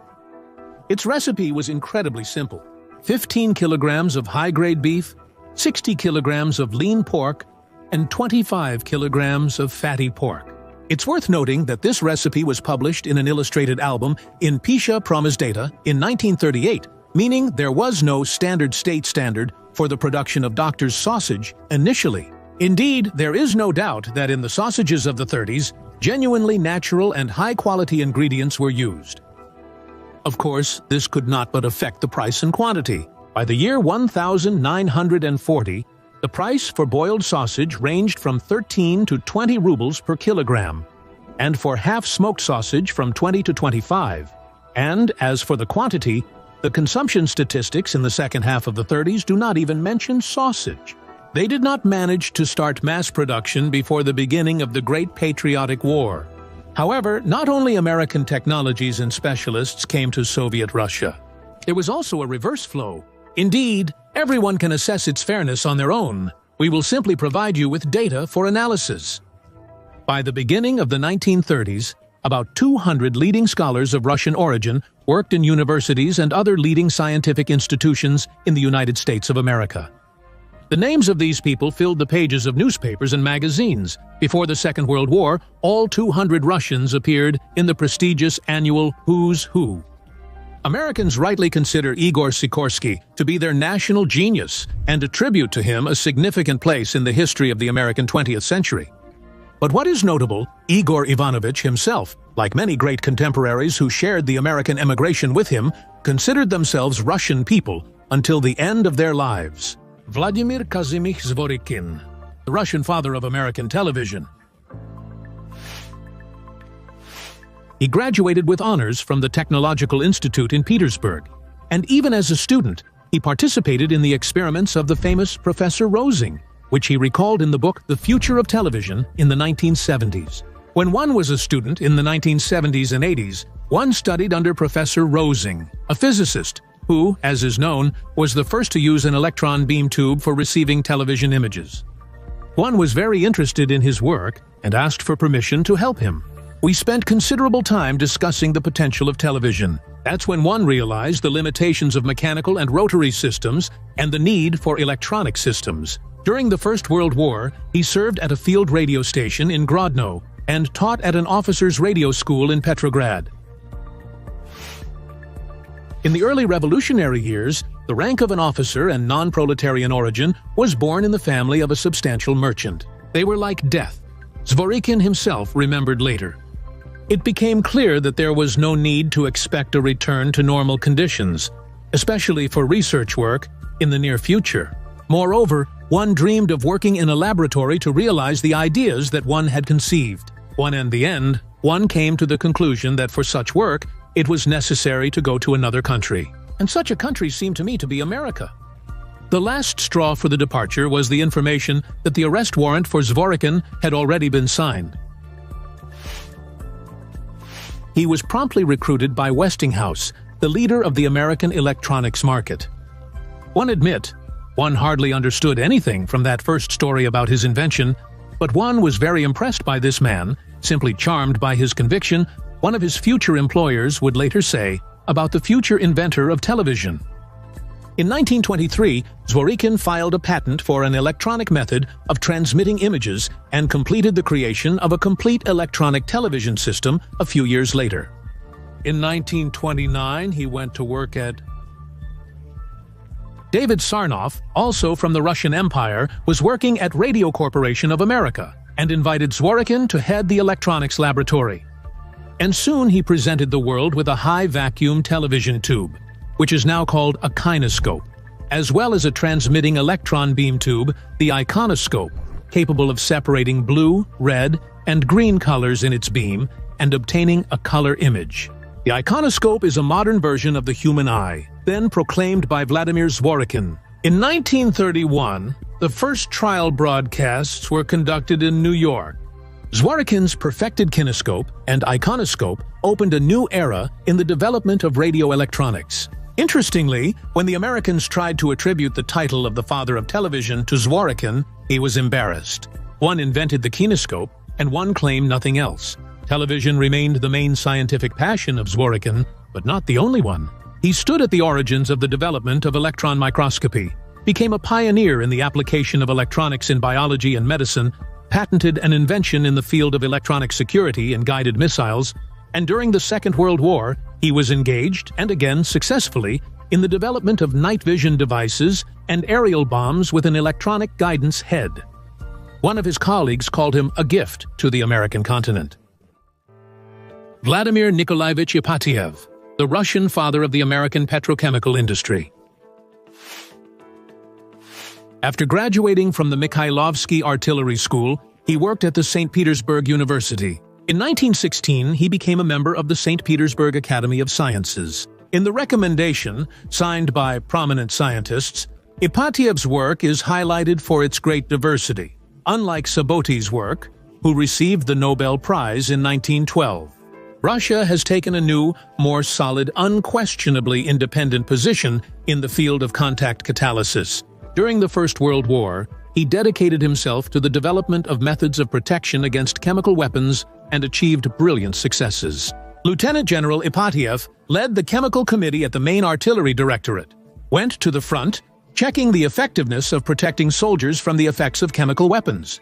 Its recipe was incredibly simple: 15 kilograms of high-grade beef, 60 kilograms of lean pork, and 25 kilograms of fatty pork. It's worth noting that this recipe was published in an illustrated album in Pisha Promysdata in 1938, meaning there was no standard state standard for the production of doctor's sausage initially. Indeed, there is no doubt that in the sausages of the 30s, genuinely natural and high-quality ingredients were used. Of course, this could not but affect the price and quantity. By the year 1940, the price for boiled sausage ranged from 13 to 20 rubles per kilogram, and for half-smoked sausage from 20 to 25. And as for the quantity, the consumption statistics in the second half of the 30s do not even mention sausage. They did not manage to start mass production before the beginning of the Great Patriotic War. However, not only American technologies and specialists came to Soviet Russia. There was also a reverse flow. Indeed, everyone can assess its fairness on their own. We will simply provide you with data for analysis. By the beginning of the 1930s, about 200 leading scholars of Russian origin worked in universities and other leading scientific institutions in the United States of America. The names of these people filled the pages of newspapers and magazines. Before the Second World War, all 200 Russians appeared in the prestigious annual Who's Who. Americans rightly consider Igor Sikorsky to be their national genius and attribute to him a significant place in the history of the American 20th century. But what is notable, Igor Ivanovich himself, like many great contemporaries who shared the American emigration with him, considered themselves Russian people until the end of their lives. Vladimir Kazimich Zworykin, the Russian father of American television. He graduated with honors from the Technological Institute in Petersburg, and even as a student, he participated in the experiments of the famous Professor Rosing, which he recalled in the book The Future of Television in the 1970s. When one was a student in the 1970s and 80s, one studied under Professor Rosing, a physicist who, as is known, was the first to use an electron beam tube for receiving television images. One was very interested in his work and asked for permission to help him. We spent considerable time discussing the potential of television. That's when one realized the limitations of mechanical and rotary systems and the need for electronic systems. During the First World War, he served at a field radio station in Grodno and taught at an officers' radio school in Petrograd. In the early revolutionary years, the rank of an officer and non-proletarian origin was born in the family of a substantial merchant. They were like death. Zworykin himself remembered later. It became clear that there was no need to expect a return to normal conditions, especially for research work, in the near future. Moreover, one dreamed of working in a laboratory to realize the ideas that one had conceived. In the end, one came to the conclusion that for such work, it was necessary to go to another country. And such a country seemed to me to be America. The last straw for the departure was the information that the arrest warrant for Zworykin had already been signed. He was promptly recruited by Westinghouse, the leader of the American electronics market. One admit, one hardly understood anything from that first story about his invention, but one was very impressed by this man, simply charmed by his conviction, one of his future employers would later say about the future inventor of television. In 1923, Zworykin filed a patent for an electronic method of transmitting images and completed the creation of a complete electronic television system a few years later. In 1929, he went to work at David Sarnoff, also from the Russian Empire, was working at Radio Corporation of America and invited Zworykin to head the electronics laboratory. And soon he presented the world with a high-vacuum television tube, which is now called a kinescope, as well as a transmitting electron beam tube, the iconoscope, capable of separating blue, red, and green colors in its beam and obtaining a color image. The iconoscope is a modern version of the human eye, then proclaimed by Vladimir Zworykin. In 1931, the first trial broadcasts were conducted in New York. Zworykin's perfected kinescope and iconoscope opened a new era in the development of radio electronics. Interestingly, when the Americans tried to attribute the title of the father of television to Zworykin, he was embarrassed. One invented the kinescope, and one claimed nothing else. Television remained the main scientific passion of Zworykin, but not the only one. He stood at the origins of the development of electron microscopy, became a pioneer in the application of electronics in biology and medicine, patented an invention in the field of electronic security and guided missiles, and during the Second World War, he was engaged, and again successfully, in the development of night vision devices and aerial bombs with an electronic guidance head. One of his colleagues called him a gift to the American continent. Vladimir Nikolaevich Ipatiev, the Russian father of the American petrochemical industry. After graduating from the Mikhailovsky Artillery School, he worked at the St. Petersburg University. In 1916, he became a member of the St. Petersburg Academy of Sciences. In the recommendation, signed by prominent scientists, Ipatiev's work is highlighted for its great diversity, unlike Saboti's work, who received the Nobel Prize in 1912. Russia has taken a new, more solid, unquestionably independent position in the field of contact catalysis. During the First World War, he dedicated himself to the development of methods of protection against chemical weapons and achieved brilliant successes. Lieutenant General Ipatiev led the Chemical Committee at the main artillery directorate, went to the front, checking the effectiveness of protecting soldiers from the effects of chemical weapons.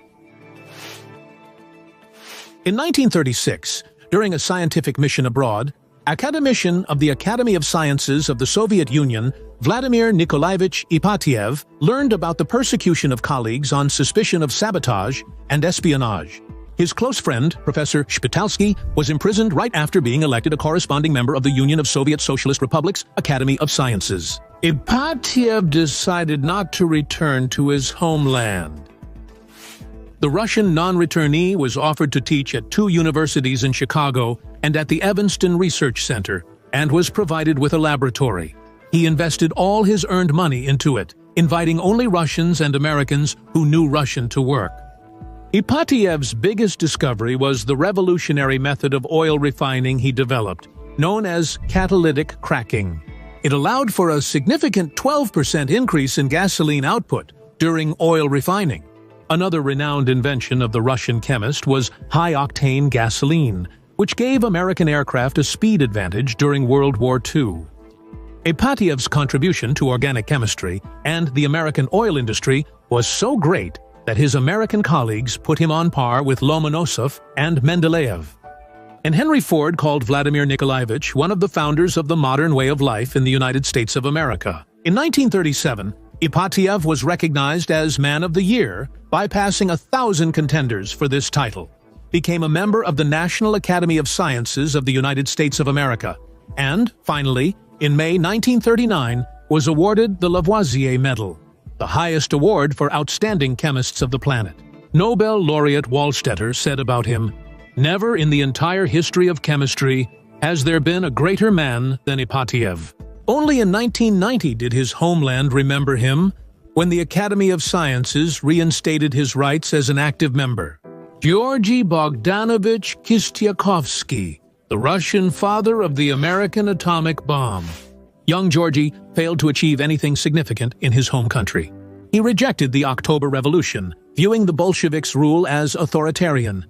In 1936, during a scientific mission abroad, academician of the Academy of Sciences of the Soviet Union, Vladimir Nikolaevich Ipatiev, learned about the persecution of colleagues on suspicion of sabotage and espionage. His close friend, Professor Shpitalsky, was imprisoned right after being elected a corresponding member of the Union of Soviet Socialist Republics Academy of Sciences. Ipatiev decided not to return to his homeland. The Russian non-returnee was offered to teach at 2 universities in Chicago and at the Evanston Research Center, and was provided with a laboratory. He invested all his earned money into it, inviting only Russians and Americans who knew Russian to work. Ipatiev's biggest discovery was the revolutionary method of oil refining he developed, known as catalytic cracking. It allowed for a significant 12% increase in gasoline output during oil refining. Another renowned invention of the Russian chemist was high-octane gasoline, which gave American aircraft a speed advantage during World War II. Ipatiev's contribution to organic chemistry and the American oil industry was so great that his American colleagues put him on par with Lomonosov and Mendeleev. And Henry Ford called Vladimir Nikolaevich one of the founders of the modern way of life in the United States of America. In 1937, Ipatiev was recognized as Man of the Year, bypassing 1,000 contenders for this title, became a member of the National Academy of Sciences of the United States of America, and, finally, in May 1939, was awarded the Lavoisier Medal, the highest award for outstanding chemists of the planet. Nobel laureate Wallstetter said about him, "Never in the entire history of chemistry has there been a greater man than Ipatiev." Only in 1990 did his homeland remember him, when the Academy of Sciences reinstated his rights as an active member. Georgy Bogdanovich Kistiakovsky, the Russian father of the American atomic bomb. Young Georgy failed to achieve anything significant in his home country. He rejected the October Revolution, viewing the Bolsheviks' rule as authoritarian.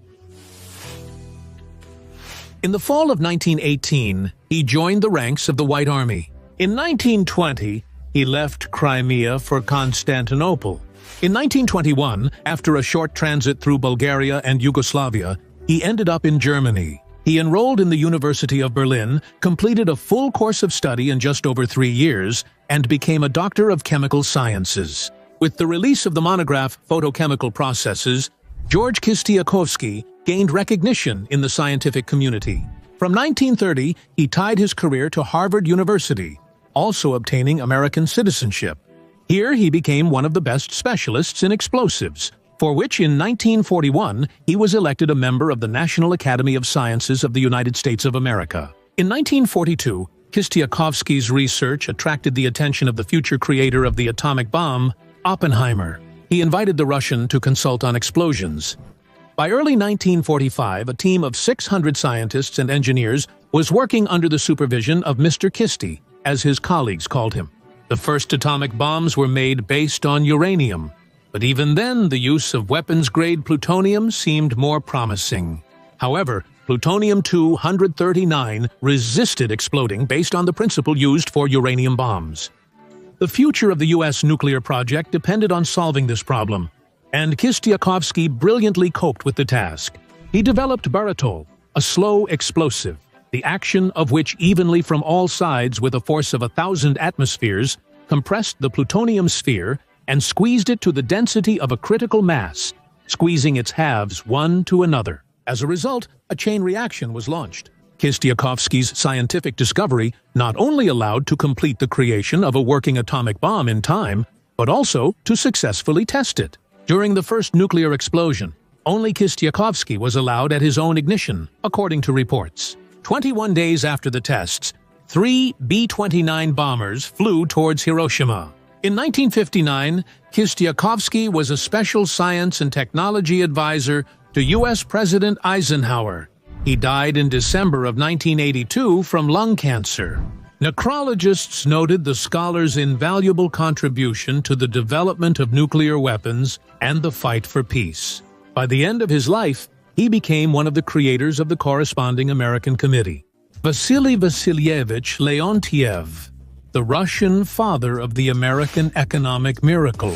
In the fall of 1918, he joined the ranks of the White Army. In 1920, he left Crimea for Constantinople. In 1921, after a short transit through Bulgaria and Yugoslavia, he ended up in Germany. He enrolled in the University of Berlin, completed a full course of study in just over 3 years, and became a doctor of chemical sciences. With the release of the monograph Photochemical Processes, George Kistiakowsky gained recognition in the scientific community. From 1930, he tied his career to Harvard University, also obtaining American citizenship. Here he became one of the best specialists in explosives, for which in 1941 he was elected a member of the National Academy of Sciences of the United States of America. In 1942, Kistiakowsky's research attracted the attention of the future creator of the atomic bomb, Oppenheimer. He invited the Russian to consult on explosions. By early 1945, a team of 600 scientists and engineers was working under the supervision of Mr. Kisti, as his colleagues called him. The first atomic bombs were made based on uranium, but even then the use of weapons-grade plutonium seemed more promising. However, plutonium-239 resisted exploding based on the principle used for uranium bombs. The future of the U.S. nuclear project depended on solving this problem, and Kistiakowsky brilliantly coped with the task. He developed baratol, a slow explosive, the action of which evenly from all sides with a force of 1,000 atmospheres compressed the plutonium sphere and squeezed it to the density of a critical mass, squeezing its halves one to another. As a result, a chain reaction was launched. Kistiakowsky's scientific discovery not only allowed to complete the creation of a working atomic bomb in time, but also to successfully test it. During the first nuclear explosion, only Kistiakowsky was allowed at his own ignition, according to reports. 21 days after the tests, 3 B-29 bombers flew towards Hiroshima. In 1959, Kistiakowsky was a special science and technology advisor to U.S. President Eisenhower. He died in December of 1982 from lung cancer. Necrologists noted the scholar's invaluable contribution to the development of nuclear weapons and the fight for peace. By the end of his life, he became one of the creators of the corresponding American committee. Vasily Vasilyevich Leontiev, the Russian father of the American economic miracle.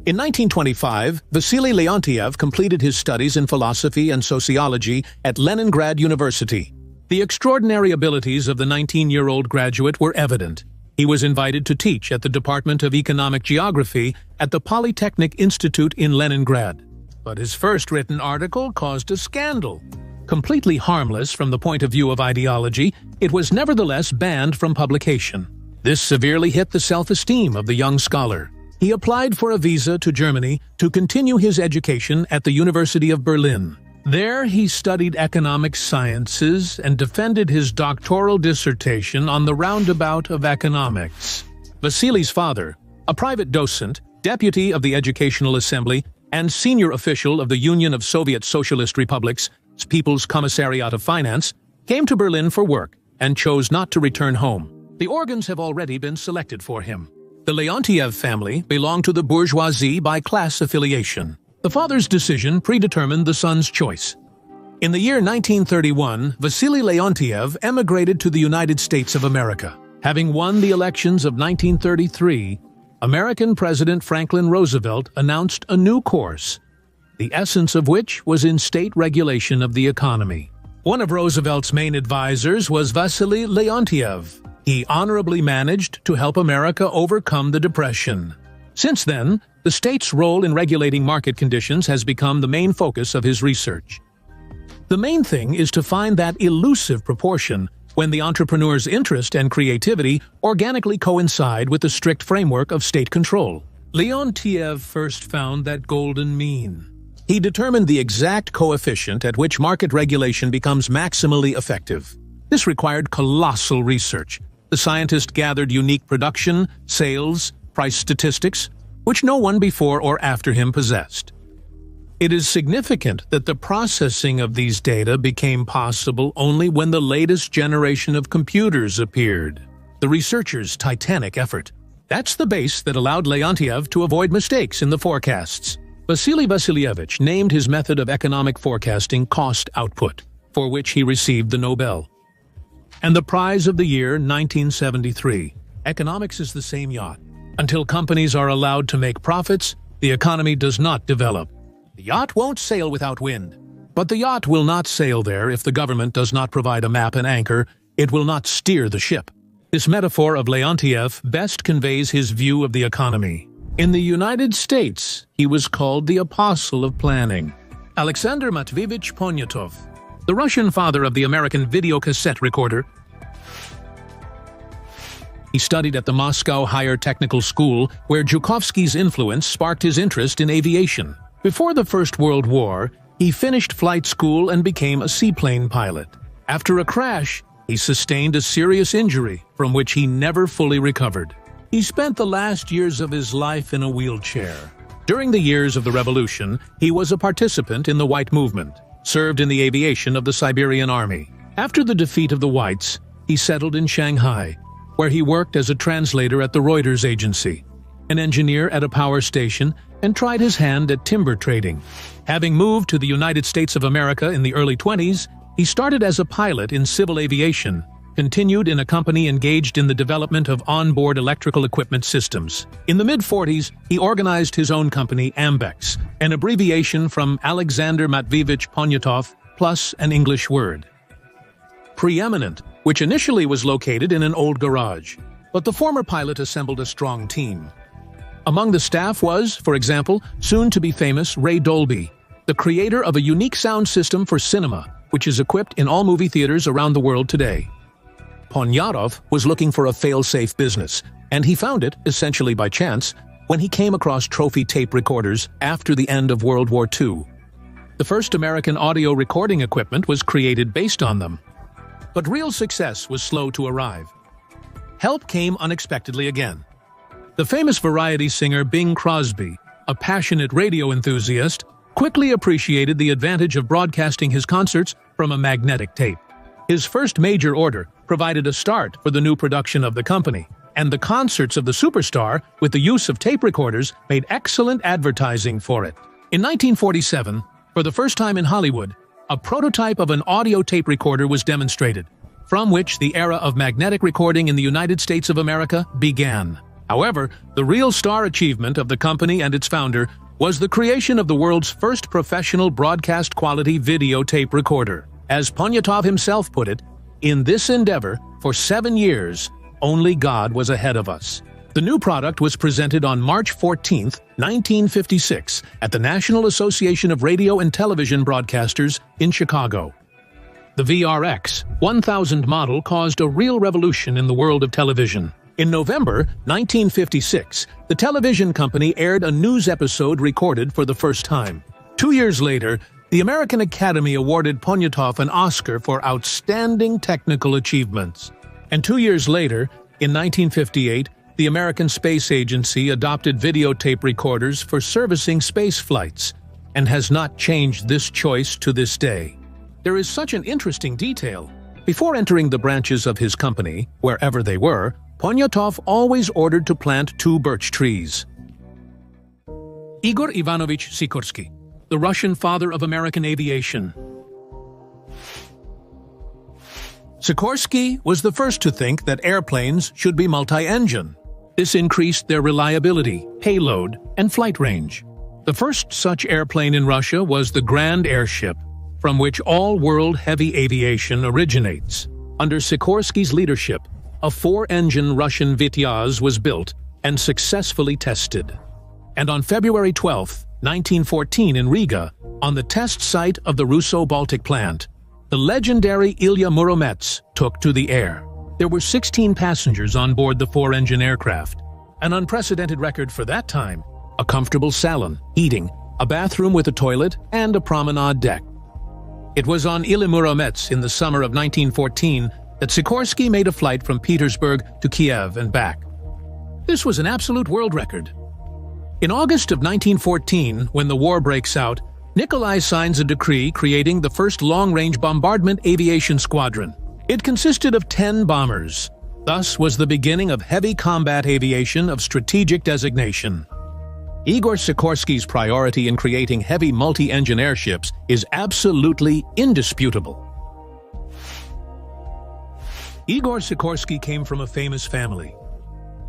In 1925, Vasily Leontiev completed his studies in philosophy and sociology at Leningrad University. The extraordinary abilities of the 19-year-old graduate were evident. He was invited to teach at the Department of Economic Geography at the Polytechnic Institute in Leningrad. But his first written article caused a scandal. Completely harmless from the point of view of ideology, it was nevertheless banned from publication. This severely hit the self-esteem of the young scholar. He applied for a visa to Germany to continue his education at the University of Berlin. There he studied economic sciences and defended his doctoral dissertation on the roundabout of economics. Vasily's father, a private docent, deputy of the Educational Assembly, and senior official of the Union of Soviet Socialist Republics, People's Commissariat of Finance, came to Berlin for work and chose not to return home. The organs have already been selected for him. The Leontiev family belonged to the bourgeoisie by class affiliation. The father's decision predetermined the son's choice. In the year 1931, Vasily Leontiev emigrated to the United States of America. Having won the elections of 1933, American President Franklin Roosevelt announced a new course, the essence of which was in state regulation of the economy. One of Roosevelt's main advisors was Vasily Leontiev. He honorably managed to help America overcome the Depression. Since then, the state's role in regulating market conditions has become the main focus of his research. The main thing is to find that elusive proportion when the entrepreneur's interest and creativity organically coincide with the strict framework of state control. Leontiev first found that golden mean. He determined the exact coefficient at which market regulation becomes maximally effective. This required colossal research. The scientist gathered unique production, sales, price statistics, which no one before or after him possessed. It is significant that the processing of these data became possible only when the latest generation of computers appeared. the researchers' titanic effort. That's the base that allowed Leontiev to avoid mistakes in the forecasts. Vasily Vasilyevich named his method of economic forecasting cost output, for which he received the Nobel. And the prize of the year 1973. Economics is the same yacht. Until companies are allowed to make profits, the economy does not develop. The yacht won't sail without wind. But the yacht will not sail there if the government does not provide a map and anchor. It will not steer the ship. This metaphor of Leontiev best conveys his view of the economy. In the United States, he was called the Apostle of Planning. Alexander Matveevich Ponyatov, the Russian father of the American video cassette recorder. He studied at the Moscow Higher Technical School, where Zhukovsky's influence sparked his interest in aviation. Before the First World War, he finished flight school and became a seaplane pilot. After a crash, he sustained a serious injury from which he never fully recovered. He spent the last years of his life in a wheelchair. During the years of the Revolution, he was a participant in the White Movement, served in the aviation of the Siberian Army. After the defeat of the Whites, he settled in Shanghai, where he worked as a translator at the Reuters agency, an engineer at a power station, and tried his hand at timber trading. Having moved to the United States of America in the early 20s, he started as a pilot in civil aviation, continued in a company engaged in the development of onboard electrical equipment systems. In the mid-40s, he organized his own company, Ambex, an abbreviation from Alexander Matveevich Ponyatov plus an English word. Preeminent, which initially was located in an old garage, but the former pilot assembled a strong team. Among the staff was, for example, soon-to-be-famous Ray Dolby, the creator of a unique sound system for cinema, which is equipped in all movie theaters around the world today. Ponyatov was looking for a fail-safe business, and he found it, essentially by chance, when he came across trophy tape recorders after the end of World War II. The first American audio recording equipment was created based on them. But real success was slow to arrive. Help came unexpectedly again. The famous variety singer Bing Crosby, a passionate radio enthusiast, quickly appreciated the advantage of broadcasting his concerts from a magnetic tape. His first major order provided a start for the new production of the company, and the concerts of the superstar, with the use of tape recorders, made excellent advertising for it. In 1947, for the first time in Hollywood, a prototype of an audio tape recorder was demonstrated, from which the era of magnetic recording in the United States of America began. However, the real star achievement of the company and its founder was the creation of the world's first professional broadcast-quality video tape recorder. As Ponyatov himself put it, "In this endeavor, for 7 years, only God was ahead of us." The new product was presented on March 14, 1956, at the National Association of Radio and Television Broadcasters in Chicago. The VRX 1000 model caused a real revolution in the world of television. In November 1956, the television company aired a news episode recorded for the first time. 2 years later, the American Academy awarded Ponyatov an Oscar for outstanding technical achievements. And 2 years later, in 1958, the American Space Agency adopted videotape recorders for servicing space flights, and has not changed this choice to this day. There is such an interesting detail. Before entering the branches of his company, wherever they were, Ponyatov always ordered to plant 2 birch trees. Igor Ivanovich Sikorsky, the Russian father of American aviation. Sikorsky was the first to think that airplanes should be multi-engine. This increased their reliability, payload, and flight range. The first such airplane in Russia was the Grand Airship, from which all world heavy aviation originates. Under Sikorsky's leadership, a 4-engine Russian Vityaz was built and successfully tested. And on February 12, 1914 in Riga, on the test site of the Russo-Baltic plant, the legendary Ilya Muromets took to the air. There were 16 passengers on board the 4-engine aircraft, an unprecedented record for that time, a comfortable salon, heating, a bathroom with a toilet, and a promenade deck. It was on Ilya Muromets in the summer of 1914 that Sikorsky made a flight from Petersburg to Kiev and back. This was an absolute world record. In August of 1914, when the war breaks out, Nikolai signs a decree creating the first long-range bombardment aviation squadron. It consisted of 10 bombers, Thus was the beginning of heavy combat aviation of strategic designation. Igor Sikorsky's priority in creating heavy multi-engine airships is absolutely indisputable. Igor Sikorsky came from a famous family.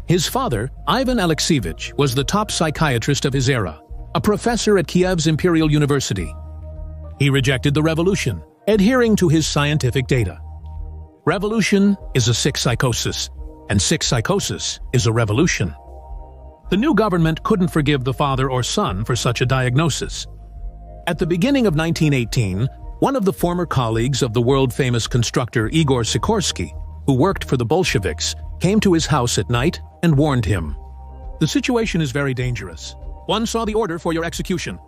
His father, Ivan Alexeyevich, was the top psychiatrist of his era, a professor at Kiev's Imperial University. He rejected the revolution, adhering to his scientific data. Revolution is a sick psychosis, and sick psychosis is a revolution. The new government couldn't forgive the father or son for such a diagnosis. At the beginning of 1918, one of the former colleagues of the world-famous constructor Igor Sikorsky, who worked for the Bolsheviks, came to his house at night and warned him. "The situation is very dangerous. One saw the order for your execution."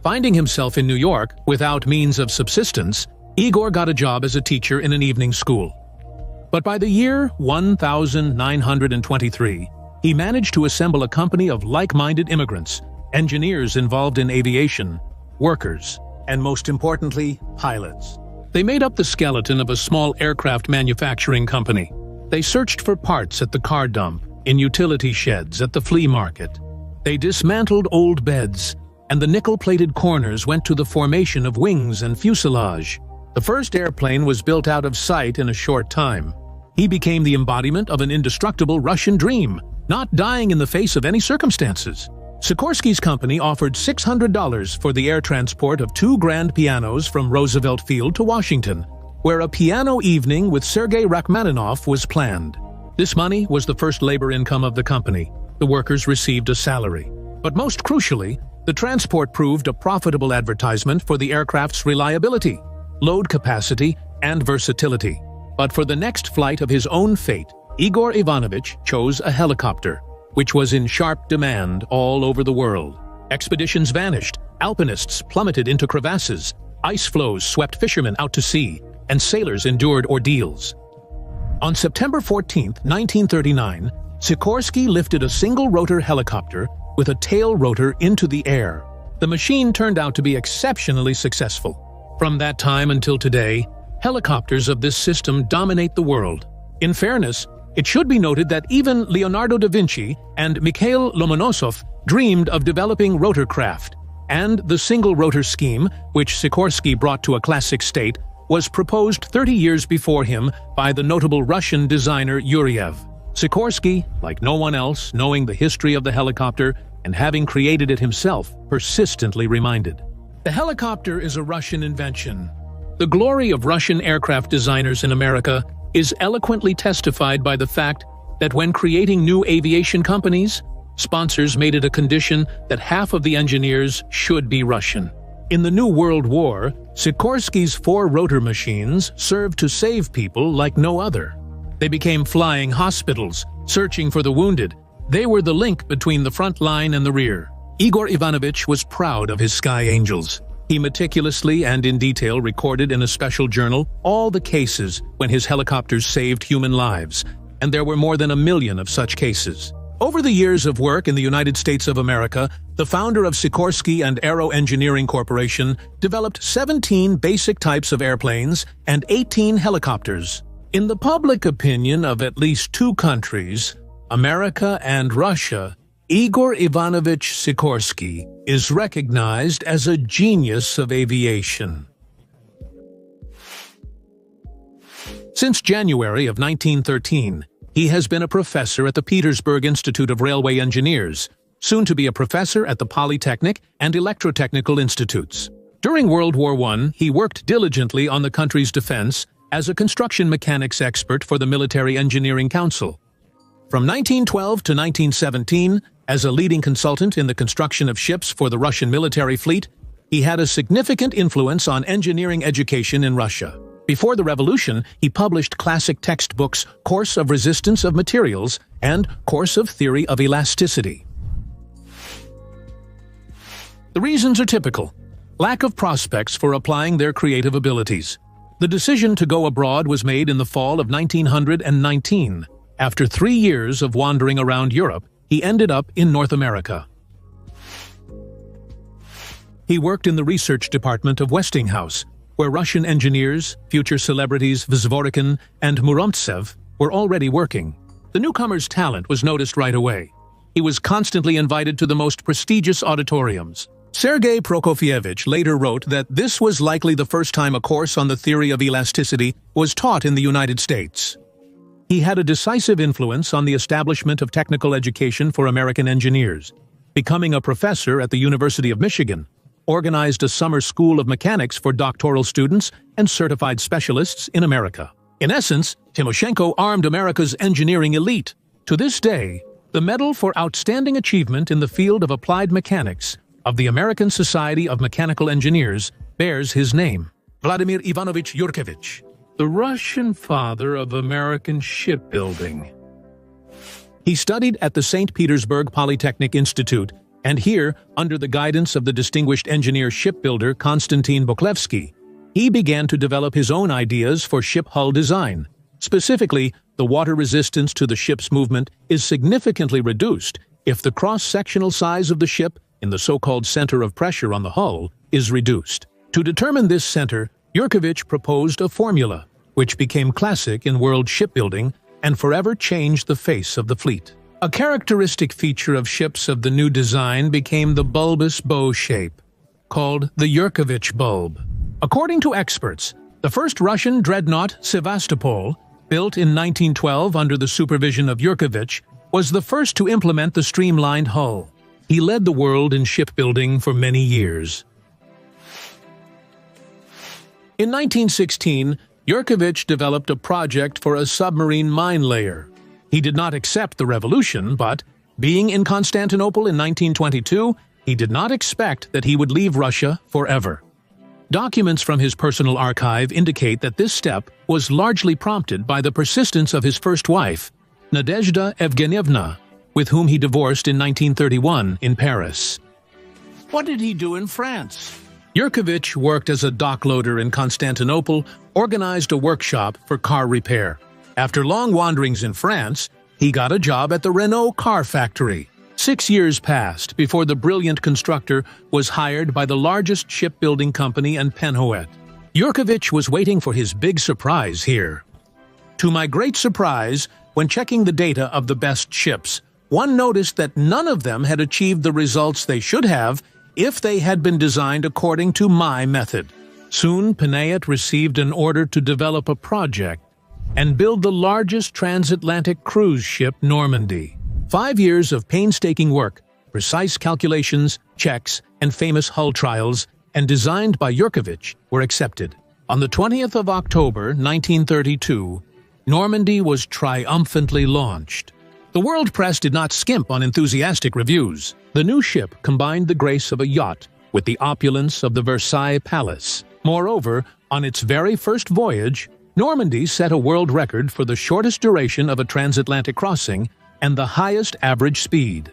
Finding himself in New York without means of subsistence, Igor got a job as a teacher in an evening school. But by the year 1923, he managed to assemble a company of like-minded immigrants, engineers involved in aviation, workers, and most importantly, pilots. They made up the skeleton of a small aircraft manufacturing company. They searched for parts at the car dump, in utility sheds, at the flea market. They dismantled old beds, and the nickel-plated corners went to the formation of wings and fuselage. The first airplane was built out of sight in a short time. He became the embodiment of an indestructible Russian dream, not dying in the face of any circumstances. Sikorsky's company offered $600 for the air transport of 2 grand pianos from Roosevelt Field to Washington, where a piano evening with Sergei Rachmaninoff was planned. This money was the first labor income of the company. The workers received a salary. But most crucially, the transport proved a profitable advertisement for the aircraft's reliability, load capacity, and versatility. But for the next flight of his own fate, Igor Ivanovich chose a helicopter, which was in sharp demand all over the world. Expeditions vanished, alpinists plummeted into crevasses, ice floes swept fishermen out to sea, and sailors endured ordeals. On September 14, 1939, Sikorsky lifted a single-rotor helicopter with a tail rotor into the air. The machine turned out to be exceptionally successful. From that time until today, helicopters of this system dominate the world. In fairness, it should be noted that even Leonardo da Vinci and Mikhail Lomonosov dreamed of developing rotorcraft, and the single-rotor scheme, which Sikorsky brought to a classic state, was proposed 30 years before him by the notable Russian designer Yuryev. Sikorsky, like no one else, knowing the history of the helicopter and having created it himself, persistently reminded. The helicopter is a Russian invention. The glory of Russian aircraft designers in America is eloquently testified by the fact that when creating new aviation companies, sponsors made it a condition that half of the engineers should be Russian. In the New World War, Sikorsky's 4 rotor machines served to save people like no other. They became flying hospitals, searching for the wounded. They were the link between the front line and the rear. Igor Ivanovich was proud of his Sky Angels. He meticulously and in detail recorded in a special journal all the cases when his helicopters saved human lives, and there were more than 1 million of such cases. Over the years of work in the United States of America, the founder of Sikorsky and Aero Engineering Corporation developed 17 basic types of airplanes and 18 helicopters. In the public opinion of at least 2 countries, America and Russia, Igor Ivanovich Sikorsky is recognized as a genius of aviation. Since January of 1913, he has been a professor at the Petersburg Institute of Railway Engineers, soon to be a professor at the Polytechnic and Electrotechnical Institutes. During World War I, he worked diligently on the country's defense as a construction mechanics expert for the Military Engineering Council. From 1912 to 1917, as a leading consultant in the construction of ships for the Russian military fleet, he had a significant influence on engineering education in Russia. Before the revolution, he published classic textbooks Course of Resistance of Materials and Course of Theory of Elasticity. The reasons are typical: lack of prospects for applying their creative abilities. The decision to go abroad was made in the fall of 1919. After 3 years of wandering around Europe, he ended up in North America. He worked in the research department of Westinghouse, where Russian engineers, future celebrities Vzvorikin and Muromtsev, were already working. The newcomer's talent was noticed right away. He was constantly invited to the most prestigious auditoriums. Sergei Prokofyevich later wrote that this was likely the first time a course on the theory of elasticity was taught in the United States. He had a decisive influence on the establishment of technical education for American engineers. Becoming a professor at the University of Michigan, organized a summer school of mechanics for doctoral students and certified specialists in America. In essence, Timoshenko armed America's engineering elite. To this day, the Medal for Outstanding Achievement in the Field of Applied Mechanics of the American Society of Mechanical Engineers bears his name, Vladimir Ivanovich Yurkevich, the Russian father of American shipbuilding. He studied at the St. Petersburg Polytechnic Institute, and here, under the guidance of the distinguished engineer shipbuilder Konstantin Boklevsky, he began to develop his own ideas for ship hull design. Specifically, the water resistance to the ship's movement is significantly reduced if the cross-sectional size of the ship in the so-called center of pressure on the hull is reduced. To determine this center, Yurkevich proposed a formula, which became classic in world shipbuilding and forever changed the face of the fleet. A characteristic feature of ships of the new design became the bulbous bow shape, called the Yurkevich bulb. According to experts, the first Russian dreadnought Sevastopol, built in 1912 under the supervision of Yurkevich, was the first to implement the streamlined hull. He led the world in shipbuilding for many years. In 1916, Yurkevich developed a project for a submarine mine layer. He did not accept the revolution, but, being in Constantinople in 1922, he did not expect that he would leave Russia forever. Documents from his personal archive indicate that this step was largely prompted by the persistence of his first wife, Nadezhda Evgenievna, with whom he divorced in 1931 in Paris. What did he do in France? Yurkevich worked as a dock loader in Constantinople, organized a workshop for car repair. After long wanderings in France, he got a job at the Renault car factory. 6 years passed before the brilliant constructor was hired by the largest shipbuilding company in Penhoet. Yurkevich was waiting for his big surprise here. To my great surprise, when checking the data of the best ships, one noticed that none of them had achieved the results they should have if they had been designed according to my method. Soon, Penhoet received an order to develop a project and build the largest transatlantic cruise ship, Normandy. 5 years of painstaking work, precise calculations, checks, and famous hull trials, and designed by Yurkevich, were accepted. On the 20th of October, 1932, Normandy was triumphantly launched. The world press did not skimp on enthusiastic reviews. The new ship combined the grace of a yacht with the opulence of the Versailles Palace. Moreover, on its very first voyage, Normandy set a world record for the shortest duration of a transatlantic crossing and the highest average speed.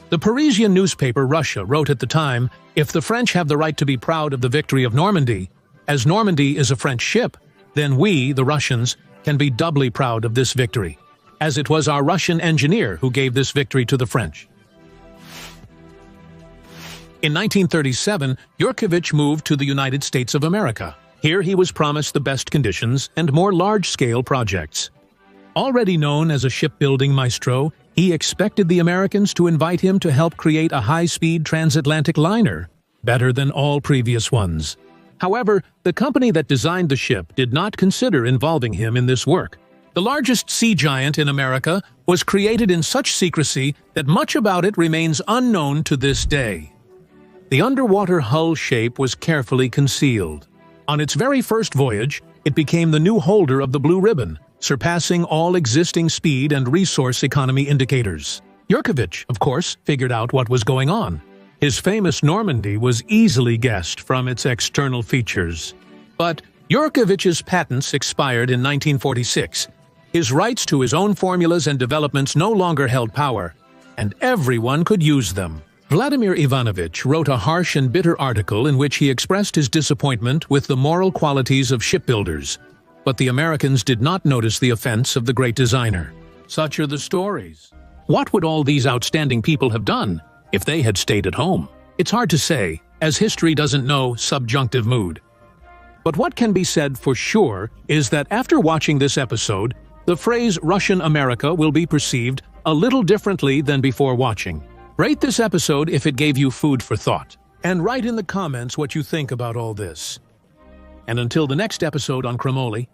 The Parisian newspaper Russia wrote at the time, "If the French have the right to be proud of the victory of Normandy, as Normandy is a French ship, then we, the Russians, can be doubly proud of this victory, as it was our Russian engineer who gave this victory to the French." In 1937, Yurkevich moved to the United States of America. Here he was promised the best conditions and more large-scale projects. Already known as a shipbuilding maestro, he expected the Americans to invite him to help create a high-speed transatlantic liner, better than all previous ones. However, the company that designed the ship did not consider involving him in this work. The largest sea giant in America was created in such secrecy that much about it remains unknown to this day. The underwater hull shape was carefully concealed. On its very first voyage, it became the new holder of the Blue Ribbon, surpassing all existing speed and resource economy indicators. Yurkevich, of course, figured out what was going on. His famous Normandy was easily guessed from its external features. But Yurkevich's patents expired in 1946. His rights to his own formulas and developments no longer held power, and everyone could use them. Vladimir Ivanovich wrote a harsh and bitter article in which he expressed his disappointment with the moral qualities of shipbuilders. But the Americans did not notice the offense of the great designer. Such are the stories. What would all these outstanding people have done if they had stayed at home? It's hard to say, as history doesn't know subjunctive mood. But what can be said for sure is that after watching this episode, the phrase Russian America will be perceived a little differently than before watching. Rate this episode if it gave you food for thought, and write in the comments what you think about all this. And until the next episode on Cremoli,